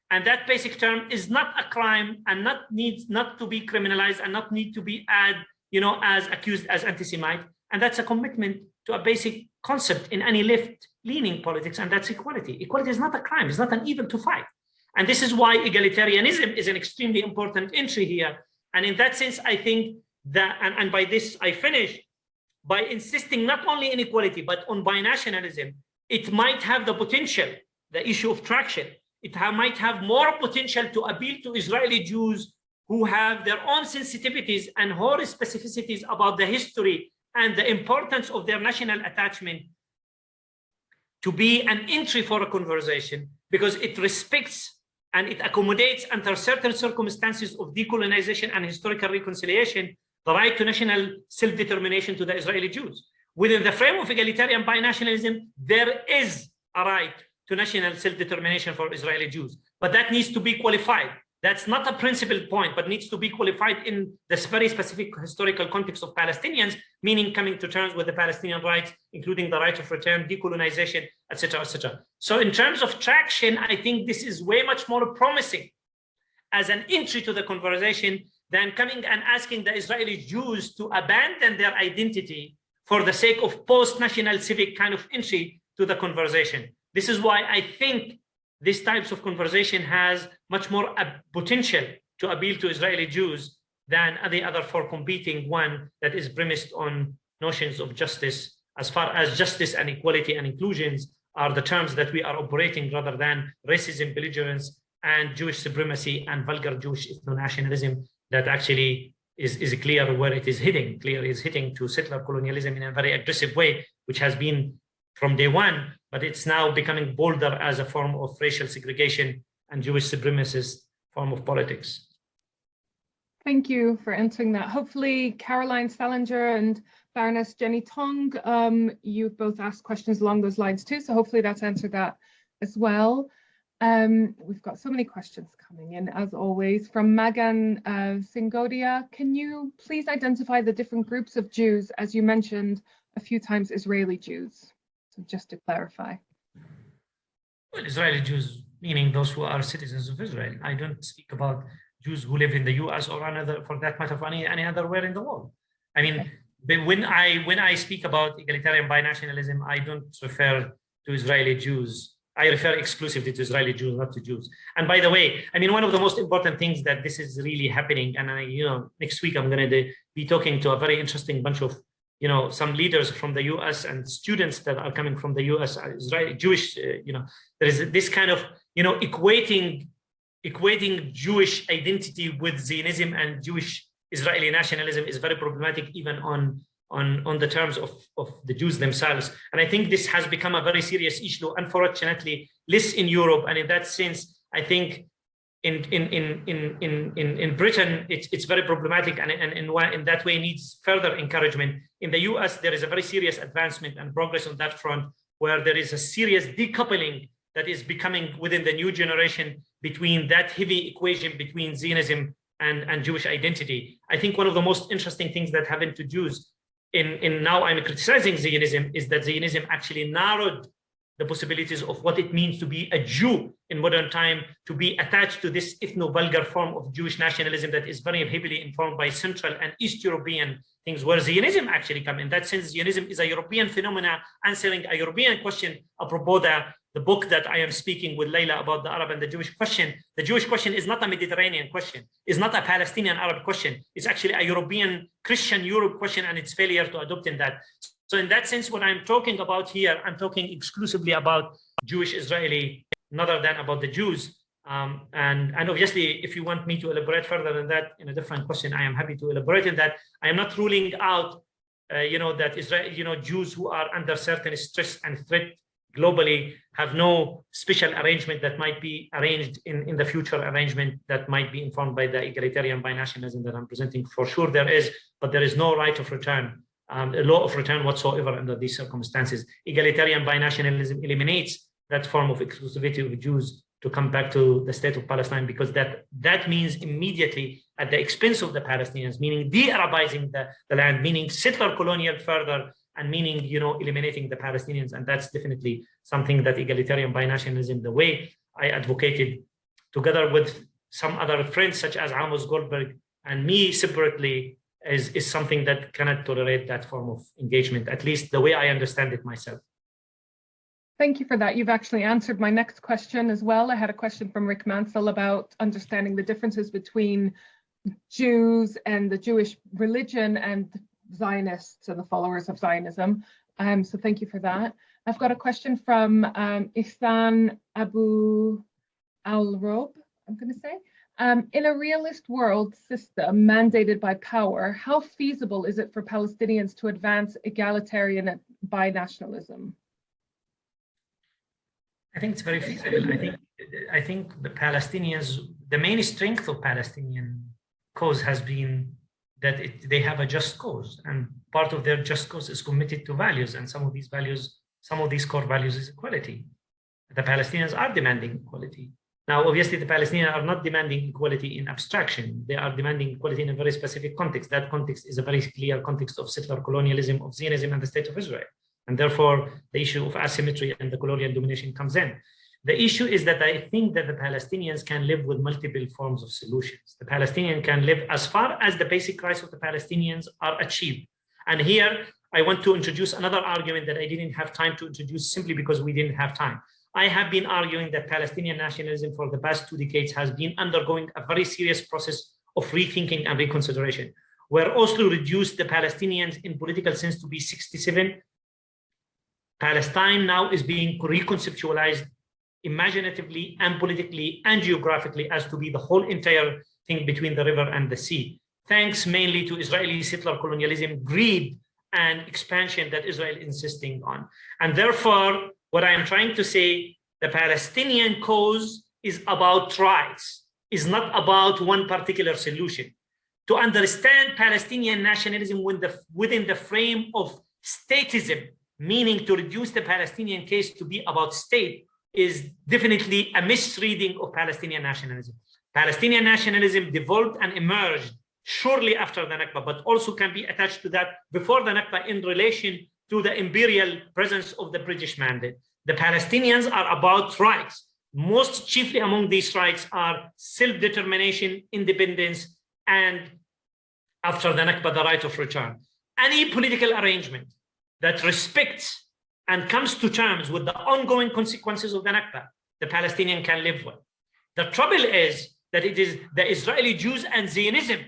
And that basic term is not a crime and needs not to be criminalized and not need to be as accused as anti-Semite. And that's a commitment to a basic concept in any left-leaning politics, and that's equality. Equality is not a crime, it's not an evil to fight. And this is why egalitarianism is an extremely important entry here. And in that sense, I think that, and by this I finish, by insisting not only in equality, but on binationalism, it might have the potential, the issue of traction, might have more potential to appeal to Israeli Jews who have their own sensitivities and whole specificities about the history and the importance of their national attachment to be an entry for a conversation, because it respects and it accommodates under certain circumstances of decolonization and historical reconciliation, the right to national self-determination to the Israeli Jews. Within the frame of egalitarian binationalism, there is a right to national self-determination for Israeli Jews, but that needs to be qualified. That's not a principled point, but needs to be qualified in the very specific historical context of Palestinians, meaning coming to terms with the Palestinian rights, including the right of return, decolonization, etc., etc. So in terms of traction, I think this is way much more promising as an entry to the conversation than coming and asking the Israeli Jews to abandon their identity for the sake of post-national civic kind of entry to the conversation. This is why I think this types of conversation has much more potential to appeal to Israeli Jews than the other four competing one that is premised on notions of justice, as far as justice and equality and inclusions are the terms that we are operating, rather than racism, belligerence, and Jewish supremacy and vulgar Jewish ethno-nationalism that actually is clear where it is heading. Clear is hitting to settler colonialism in a very aggressive way, which has been from day one, but it's now becoming bolder as a form of racial segregation and Jewish supremacist form of politics. Thank you for answering that. Hopefully, Caroline Salinger and Baroness Jenny Tong, you've both asked questions along those lines too, so hopefully that's answered that as well. We've got so many questions coming in, as always, from Magan Singodia. Can you please identify the different groups of Jews, as you mentioned a few times, Israeli Jews? So just to clarify. Well, Israeli Jews, meaning those who are citizens of Israel. I don't speak about Jews who live in the US or another, for that matter, of any other where in the world. I mean, when I speak about egalitarian binationalism, I don't refer to Israeli Jews. I refer exclusively to Israeli Jews, not to Jews. And by the way, I mean, one of the most important things that this is really happening, and next week I'm going to be talking to a very interesting bunch of, some leaders from the US and students that are coming from the US, Israeli Jewish, there is this kind of, equating Jewish identity with Zionism and Jewish Israeli nationalism is very problematic, even on the terms of the Jews themselves. And I think this has become a very serious issue, unfortunately, less in Europe. And in that sense, I think in Britain, it's very problematic, and in that way needs further encouragement. In the US, there is a very serious advancement and progress on that front, where there is a serious decoupling that is becoming within the new generation between that heavy equation between Zionism and Jewish identity. I think one of the most interesting things that happened to Jews in now I'm criticizing Zionism is that Zionism actually narrowed the possibilities of what it means to be a Jew in modern time, to be attached to this ethno-vulgar form of Jewish nationalism that is very heavily informed by Central and East European things, where Zionism actually come. In that sense, Zionism is a European phenomena answering a European question, apropos the book that I am speaking with Layla about the Arab and the Jewish question. The Jewish question is not a Mediterranean question, is not a Palestinian Arab question. It's actually a European Christian Europe question, and its failure to adopt in that. So in that sense, what I'm talking about here, I'm talking exclusively about Jewish Israeli, rather than about the Jews. And obviously, if you want me to elaborate further than that in a different question, I am happy to elaborate in that. I am not ruling out, that Israel, Jews who are under certain stress and threat globally have no special arrangement that might be arranged in the future arrangement that might be informed by the egalitarian binationalism that I'm presenting. For sure there is, but there is no right of return, a law of return whatsoever under these circumstances. Egalitarian binationalism eliminates that form of exclusivity of Jews to come back to the state of Palestine, because that means immediately at the expense of the Palestinians, meaning de-Arabizing the land, meaning settler colonial further, and meaning, eliminating the Palestinians. And that's definitely something that egalitarian binationalism, the way I advocated, together with some other friends such as Amos Goldberg and me separately, is something that cannot tolerate that form of engagement, at least the way I understand it myself. Thank you for that. You've actually answered my next question as well. I had a question from Rick Mansell about understanding the differences between Jews and the Jewish religion and Zionists and the followers of Zionism. So thank you for that. I've got a question from Ihsan Abu Al-Rob, I'm going to say. In a realist world system mandated by power, how feasible is it for Palestinians to advance egalitarian binationalism? I think it's very feasible. I think the Palestinians, the main strength of Palestinian cause has been that they have a just cause, and part of their just cause is committed to values, and some of these values, some of these core values is equality. The Palestinians are demanding equality. Now, obviously, the Palestinians are not demanding equality in abstraction. They are demanding equality in a very specific context. That context is a very clear context of settler colonialism, of Zionism, and the state of Israel. And therefore, the issue of asymmetry and the colonial domination comes in. The issue is that I think that the Palestinians can live with multiple forms of solutions. The Palestinian can live as far as the basic rights of the Palestinians are achieved. And here, I want to introduce another argument that I didn't have time to introduce simply because we didn't have time. I have been arguing that Palestinian nationalism for the past 2 decades has been undergoing a very serious process of rethinking and reconsideration, where Oslo reduced the Palestinians in political sense to be 67. Palestine now is being reconceptualized imaginatively and politically and geographically as to be the whole entire thing between the river and the sea, thanks mainly to Israeli settler colonialism, greed, and expansion that Israel is insisting on. And therefore, what I am trying to say, the Palestinian cause is about rights, is not about one particular solution. To understand Palestinian nationalism within the frame of statism, meaning to reduce the Palestinian case to be about state, is definitely a misreading of Palestinian nationalism. Palestinian nationalism developed and emerged shortly after the Nakba, but also can be attached to that before the Nakba in relation to the imperial presence of the British mandate. The Palestinians are about rights. Most chiefly among these rights are self-determination, independence, and after the Nakba, the right of return. Any political arrangement that respects and comes to terms with the ongoing consequences of the Nakba, the Palestinian can live with. The trouble is that it is the Israeli Jews and Zionism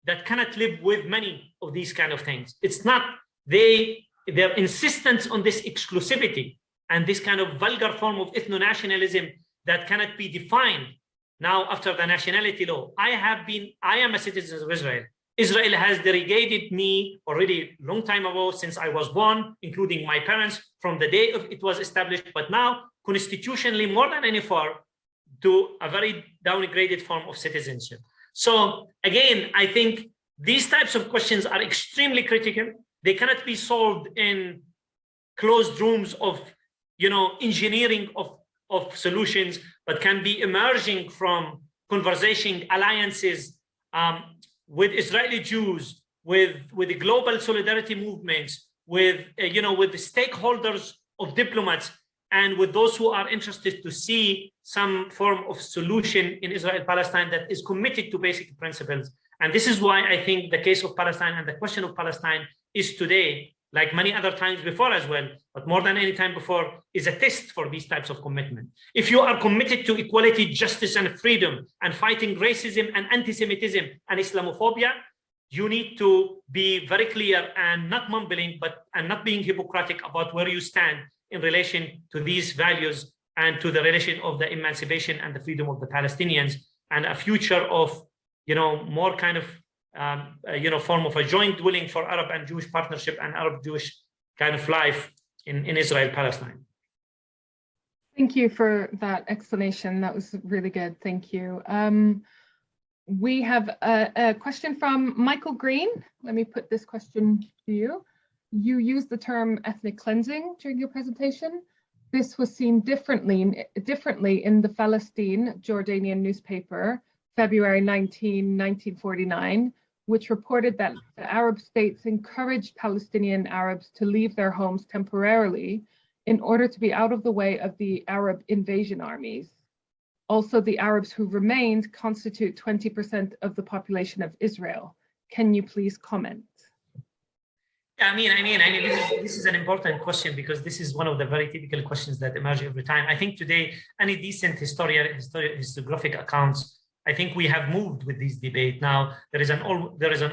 that cannot live with many of these kind of things. It's not their insistence on this exclusivity and this kind of vulgar form of ethno-nationalism that cannot be defined now after the nationality law. I am a citizen of Israel. Israel has delegated me already a long time ago, since I was born, including my parents, from the day it was established, but now constitutionally more than any form, to a very downgraded form of citizenship. So again, I think these types of questions are extremely critical. They cannot be solved in closed rooms of, engineering of solutions, but can be emerging from conversation, alliances with Israeli Jews, with the global solidarity movements, with the stakeholders of diplomats, and with those who are interested to see some form of solution in Israel-Palestine that is committed to basic principles. And this is why I think the case of Palestine and the question of Palestine is today, like many other times before as well, but more than any time before, is a test for these types of commitment. If you are committed to equality, justice, and freedom, and fighting racism and anti-Semitism and Islamophobia, you need to be very clear and not mumbling, and not being hypocritical about where you stand in relation to these values and to the relation of the emancipation and the freedom of the Palestinians, and a future of, more kind of, form of a joint dwelling for Arab and Jewish partnership and Arab-Jewish kind of life in Israel-Palestine. Thank you for that explanation. That was really good. Thank you. We have a question from Michael Green. Let me put this question to you. You used the term ethnic cleansing during your presentation. This was seen differently in the Palestine Jordanian newspaper, February 1949, which reported that the Arab states encouraged Palestinian Arabs to leave their homes temporarily in order to be out of the way of the Arab invasion armies. Also, the Arabs who remained constitute 20% of the population of Israel. Can you please comment? Yeah, I mean, this is an important question, because this is one of the very typical questions that emerge every time. I think today, any decent historiographic accounts, I think we have moved with this debate. Now, there is an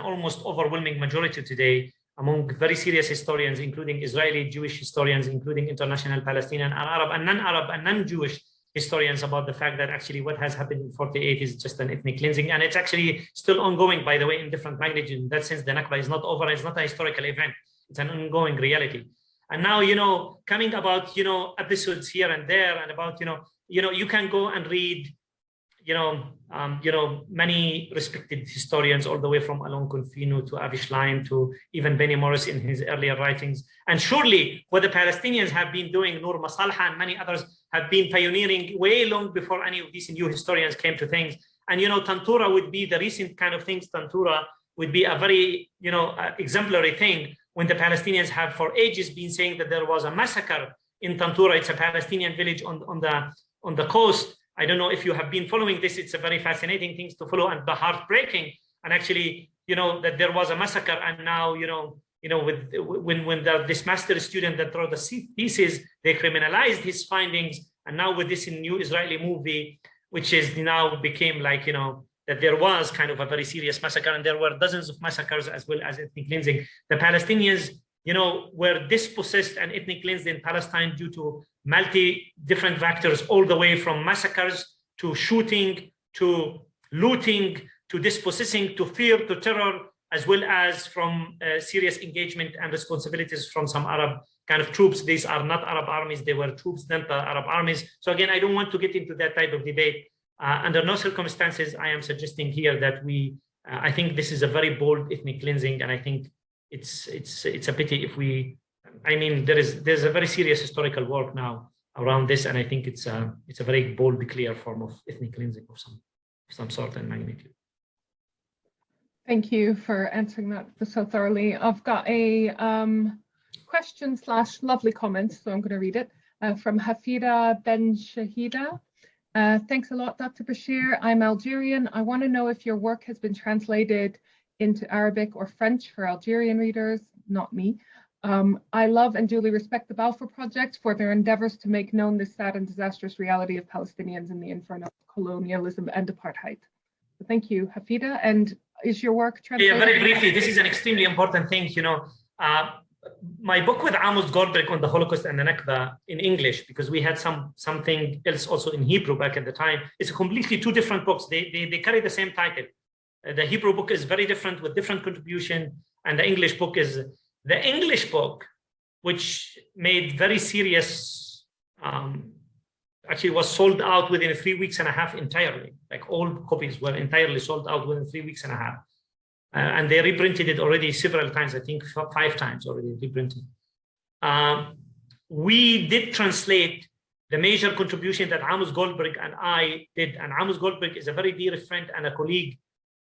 almost overwhelming majority today among very serious historians, including Israeli Jewish historians, including international Palestinian and Arab and non-Arab and non-Jewish historians, about the fact that actually what has happened in 48 is just an ethnic cleansing. And it's actually still ongoing, by the way, in different magnitudes. In that sense, the Nakba is not over. It's not a historical event. It's an ongoing reality. And now, coming about, episodes here and there, and about, you can go and read, many respected historians, all the way from Alon Confino to Avi Schlein to even Benny Morris in his earlier writings. And surely what the Palestinians have been doing, Noor Masalha and many others have been pioneering way long before any of these new historians came to things. And, Tantura would be the recent kind of things. Tantura would be a very, exemplary thing, when the Palestinians have for ages been saying that there was a massacre in Tantura. It's a Palestinian village on the coast. I don't know if you have been following this. It's a very fascinating thing to follow, and the heartbreaking. And actually, that there was a massacre, and now, when this master student that wrote the thesis, they criminalized his findings, And now with this new Israeli movie, which is now became like, that there was kind of a very serious massacre, and there were dozens of massacres as well as ethnic cleansing. The Palestinians, were dispossessed and ethnic cleansed in Palestine due to different factors, all the way from massacres to shooting, to looting, to dispossessing, to fear, to terror, as well as from serious engagement and responsibilities from some Arab kind of troops. These are not Arab armies, they were troops, not Arab armies. So again, I don't want to get into that type of debate. Under no circumstances, I am suggesting here that I think this is a very bold ethnic cleansing, and I think it's a pity if there's a very serious historical work now around this, and I think it's a very bold, clear form of ethnic cleansing of some sort and magnitude. Thank you for answering that so thoroughly. I've got a question / lovely comment, so I'm going to read it from Hafida Ben Shahida. Thanks a lot, Dr. Bashir. I'm Algerian. I want to know if your work has been translated into Arabic or French for Algerian readers, not me. I love and duly respect the Balfour Project for their endeavors to make known this sad and disastrous reality of Palestinians in the inferno of colonialism and apartheid. So thank you, Hafida. And is your work translated? Yeah, very briefly, this is an extremely important thing. My book with Amos Goldberg on the Holocaust and the Nakba in English, because we had something else also in Hebrew back at the time. It's completely two different books. They carry the same title. The Hebrew book is very different with different contribution, and the English book is the English book, which made very serious. Actually, was sold out within 3 weeks and a half entirely. Like all copies were entirely sold out within 3 weeks and a half. And they reprinted it already several times, I think 5 times already reprinted. We did translate the major contribution that Amos Goldberg and I did. And Amos Goldberg is a very dear friend and a colleague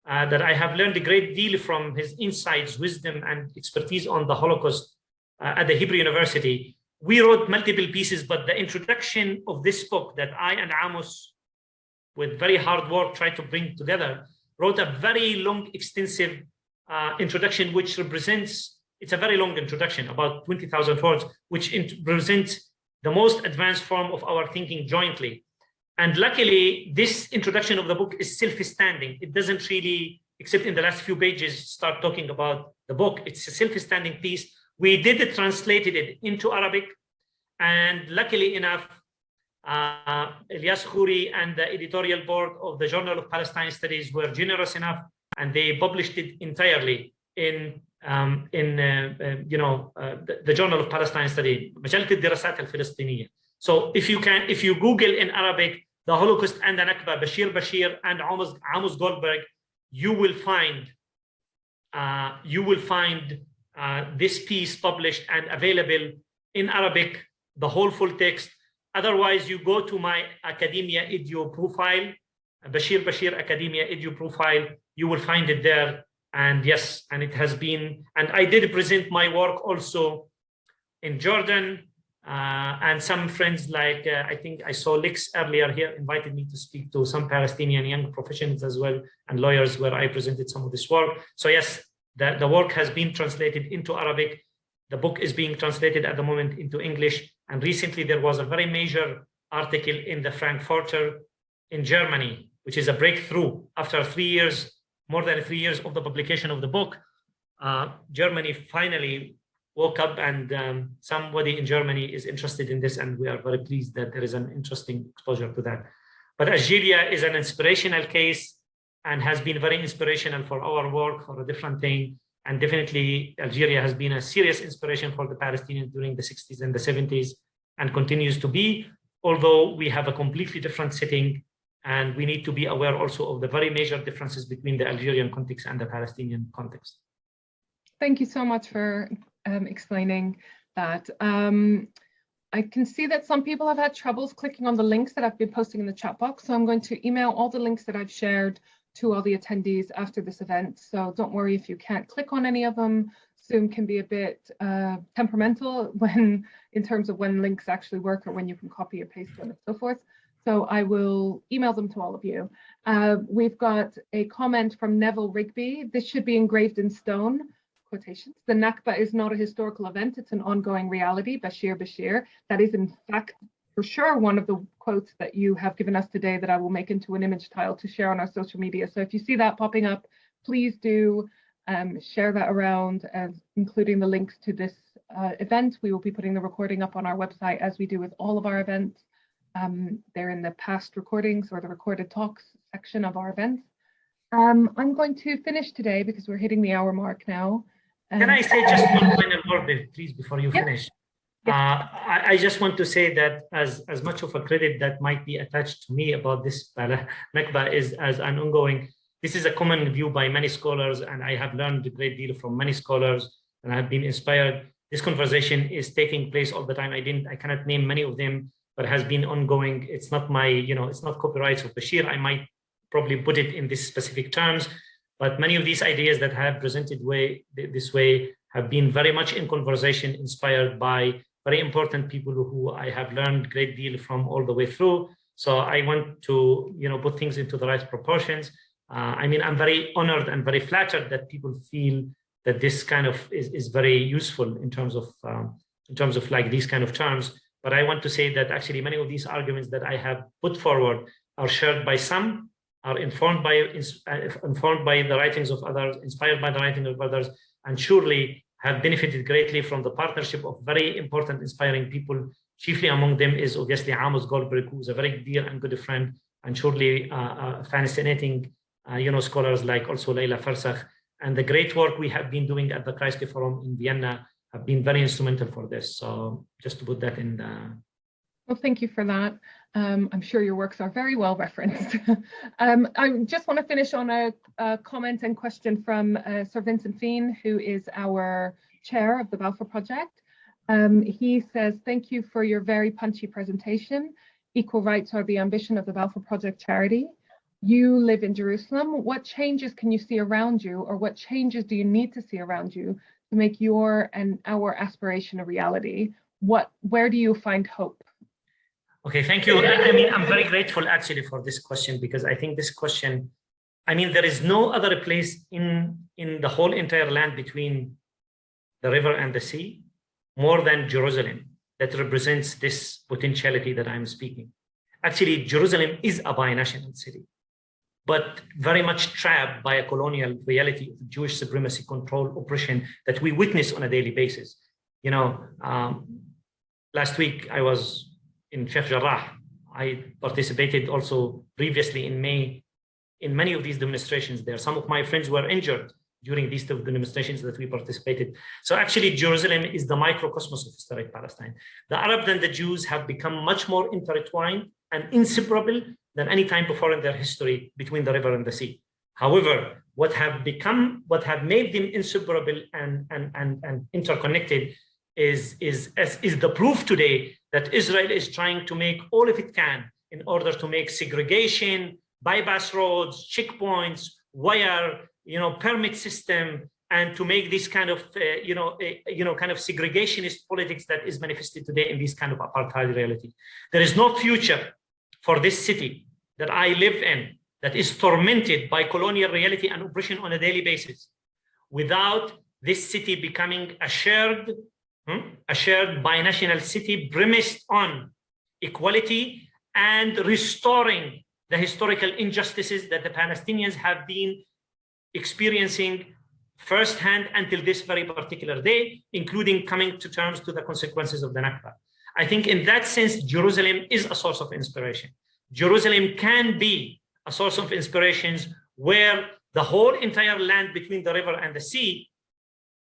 that I have learned a great deal from his insights, wisdom, and expertise on the Holocaust at the Hebrew University. We wrote multiple pieces, but the introduction of this book that I and Amos, with very hard work, tried to bring together, wrote a very long, extensive introduction, which represents, it's a very long introduction, about 20,000 words, which represents the most advanced form of our thinking jointly. And luckily, this introduction of the book is self-standing. It doesn't really, except in the last few pages, start talking about the book. It's a self-standing piece. We did translated it into Arabic, and luckily enough, Ilyas Khouri and the editorial board of the Journal of Palestine Studies were generous enough, and they published it entirely in the Journal of Palestine Studies, مجلة الدراسات الفلسطينية. So if you Google in Arabic the Holocaust and the Nakba, Bashir Bashir and Amos Goldberg, you will find this piece published and available in Arabic, the whole full text. Otherwise, you go to my Academia Edu profile, Bashir Bashir Academia Edu profile, you will find it there. And yes, and it has been, and I did present my work also in Jordan, and some friends like, I think I saw Lix earlier here invited me to speak to some Palestinian young professionals as well, and lawyers, where I presented some of this work. So yes, the work has been translated into Arabic. The book is being translated at the moment into English. And recently there was a very major article in the Frankfurter in Germany, which is a breakthrough. After 3 years, more than 3 years of the publication of the book, Germany finally woke up, and somebody in Germany is interested in this, and we are very pleased that there is an interesting exposure to that. But Algeria is an inspirational case and has been very inspirational for our work for a different thing. And definitely Algeria has been a serious inspiration for the Palestinians during the 60s and the 70s, and continues to be, although we have a completely different setting, and we need to be aware also of the very major differences between the Algerian context and the Palestinian context. Thank you so much for explaining that. I can see that some people have had troubles clicking on the links that I've been posting in the chat box, so I'm going to email all the links that I've shared to all the attendees after this event. So don't worry if you can't click on any of them. Zoom can be a bit temperamental in terms of when links actually work, or when you can copy or paste them and so forth. So I will email them to all of you. We've got a comment from Neville Rigby. This should be engraved in stone. Quotations. The Nakba is not a historical event, it's an ongoing reality. Bashir Bashir. That is in fact for sure one of the quotes that you have given us today that I will make into an image tile to share on our social media. So if you see that popping up, please do share that around, including the links to this event. We will be putting the recording up on our website as we do with all of our events. They're in the past recordings or the recorded talks section of our events. I'm going to finish today because we're hitting the hour mark now. Can I say just one final word, please, before you finish? I just want to say that as much of a credit that might be attached to me about this Nakba is as an ongoing, this is a common view by many scholars, and I have learned a great deal from many scholars, and I have been inspired. This conversation is taking place all the time. I cannot name many of them, but it has been ongoing. It's not my, it's not copyrights of Bashir. I might probably put it in these specific terms, but many of these ideas that have presented this way have been very much in conversation, inspired by very important people who I have learned a great deal from all the way through. So I want to, put things into the right proportions. I'm very honored and very flattered that people feel that this kind of is very useful in terms of like these kind of terms. But I want to say that actually many of these arguments that I have put forward are shared by some, are informed by the writings of others, inspired by the writing of others, and surely have benefited greatly from the partnership of very important, inspiring people. Chiefly among them is obviously Amos Goldberg, who is a very dear and good friend, and surely fascinating, scholars like also Leila Farsakh, and the great work we have been doing at the Kreisky Forum in Vienna have been very instrumental for this. So just to put that in the... Well, thank you for that. I'm sure your works are very well referenced. I just want to finish on a comment and question from Sir Vincent Fien, who is our chair of the Balfour Project. He says, thank you for your very punchy presentation. Equal rights are the ambition of the Balfour Project charity. You live in Jerusalem. What changes can you see around you, or what changes do you need to see around you to make your and our aspiration a reality? Where do you find hope? Okay, thank you. I'm very grateful actually for this question, because I think this question, there is no other place in the whole entire land between the river and the sea more than Jerusalem that represents this potentiality that I'm speaking. Actually, Jerusalem is a binational city, but very much trapped by a colonial reality of Jewish supremacy, control, oppression that we witness on a daily basis. Last week I was in Sheikh Jarrah. I participated also previously in May in many of these demonstrations there. Some of my friends were injured during these demonstrations that we participated. So actually Jerusalem is the microcosmos of historic Palestine. The Arabs and the Jews have become much more intertwined and inseparable than any time before in their history between the river and the sea. However, what have made them inseparable and interconnected is the proof today that Israel is trying to make all of it can in order to make segregation, bypass roads, checkpoints, wire, permit system, and to make this kind of, kind of segregationist politics that is manifested today in this kind of apartheid reality. There is no future for this city that I live in that is tormented by colonial reality and oppression on a daily basis without this city becoming a shared binational city premised on equality and restoring the historical injustices that the Palestinians have been experiencing firsthand until this very particular day, including coming to terms to the consequences of the Nakba. I think in that sense, Jerusalem is a source of inspiration. Jerusalem can be a source of inspirations where the whole entire land between the river and the sea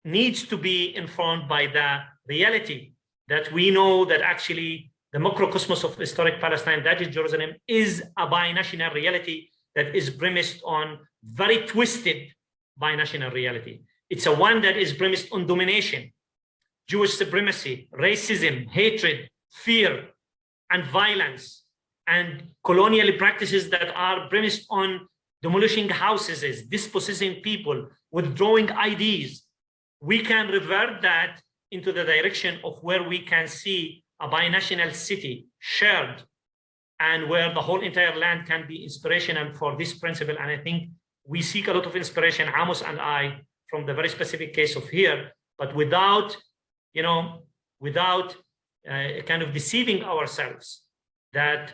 needs to be informed by the reality that we know that actually the microcosmos of historic Palestine, that is Jerusalem, is a binational reality that is premised on very twisted binational reality. It's a one that is premised on domination, Jewish supremacy, racism, hatred, fear, and violence, and colonial practices that are premised on demolishing houses, dispossessing people, withdrawing IDs. We can revert that into the direction of where we can see a binational city shared and where the whole entire land can be inspirational for this principle. And I think we seek a lot of inspiration, Amos and I, from the very specific case of here, but without kind of deceiving ourselves that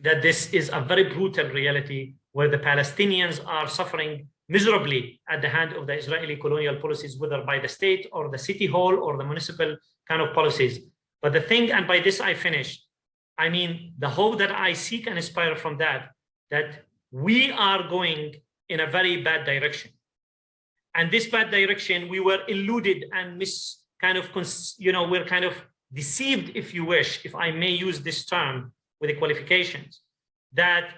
this is a very brutal reality where the Palestinians are suffering miserably at the hand of the Israeli colonial policies, whether by the state or the city hall or the municipal kind of policies. But the thing, and by this I finish, I mean, the hope that I seek and aspire from that we are going in a very bad direction. And this bad direction, we were eluded and we're kind of deceived, if you wish, if I may use this term with the qualifications, that,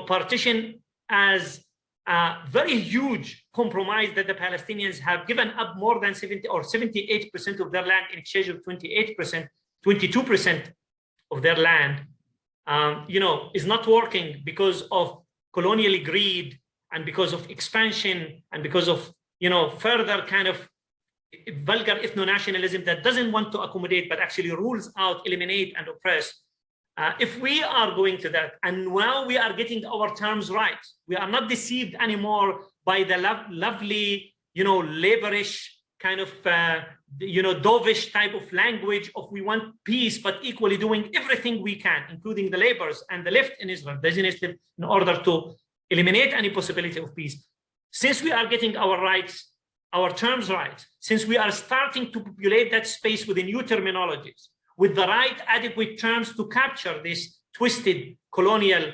partition as a very huge compromise that the Palestinians have given up more than 70 or 78% of their land in exchange of 22% of their land, is not working because of colonial greed and because of expansion and because of, further kind of vulgar ethno-nationalism that doesn't want to accommodate, but actually rules out, eliminate, and oppress. If we are going to that, and now we are getting our terms right, we are not deceived anymore by the lovely, laborish kind of, dovish type of language of we want peace, but equally doing everything we can, including the laborers and the left in Israel, the Zionist left, in order to eliminate any possibility of peace. Since we are getting our rights, our terms right, since we are starting to populate that space with the new terminologies, with the right adequate terms to capture this twisted colonial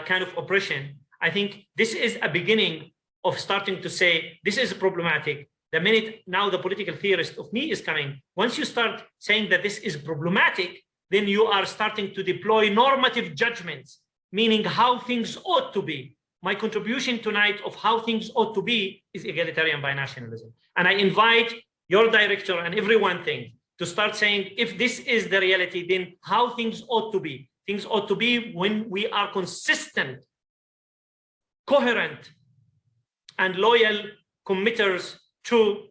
kind of oppression, I think this is a beginning of starting to say, this is problematic. The minute now the political theorist of me is coming, once you start saying that this is problematic, then you are starting to deploy normative judgments, meaning how things ought to be. My contribution tonight of how things ought to be is egalitarian binationalism. And I invite your director and everyone to start saying, if this is the reality, then how things ought to be. Things ought to be when we are consistent, coherent, and loyal committers to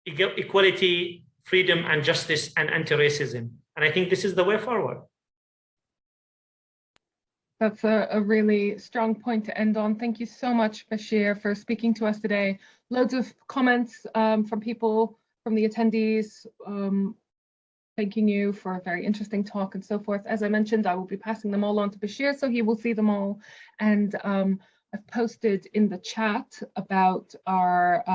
equality, freedom, and justice, and anti-racism. And I think this is the way forward. That's a really strong point to end on. Thank you so much, Bashir, for speaking to us today. Loads of comments from people, from the attendees, thanking you for a very interesting talk and so forth. As I mentioned, I will be passing them all on to Bashir, so he will see them all. And I've posted in the chat about our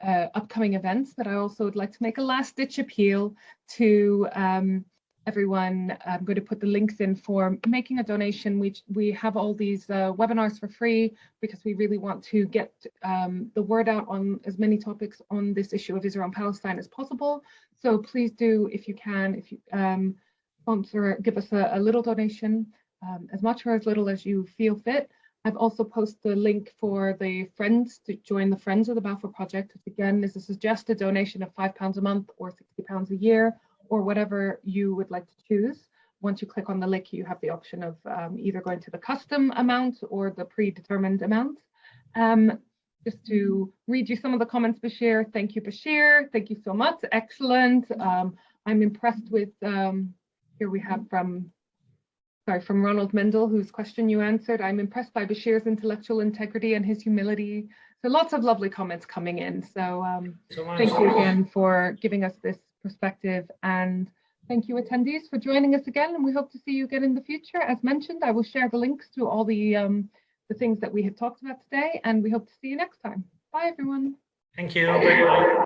upcoming events, but I also would like to make a last-ditch appeal to everyone. I'm going to put the links in for making a donation. We have all these webinars for free because we really want to get the word out on as many topics on this issue of Israel and Palestine as possible. So please do, if you can, if you sponsor, give us a little donation, as much or as little as you feel fit. I've also posted the link for the Friends to join the Friends of the Balfour Project. Again, this is a suggested donation of £5 a month or £60 a year, or whatever you would like to choose. Once you click on the link, you have the option of either going to the custom amount or the predetermined amount. Just to read you some of the comments, Bashir. Thank you, Bashir. Thank you so much. Excellent. I'm impressed with, here we have from Ronald Mendel, whose question you answered. I'm impressed by Bashir's intellectual integrity and his humility. So lots of lovely comments coming in. So thank you again for giving us this perspective, and thank you attendees for joining us again, and we hope to see you again in the future. As mentioned, I will share the links to all the things that we have talked about today, and we hope to see you next time. Bye everyone. Thank you. Bye.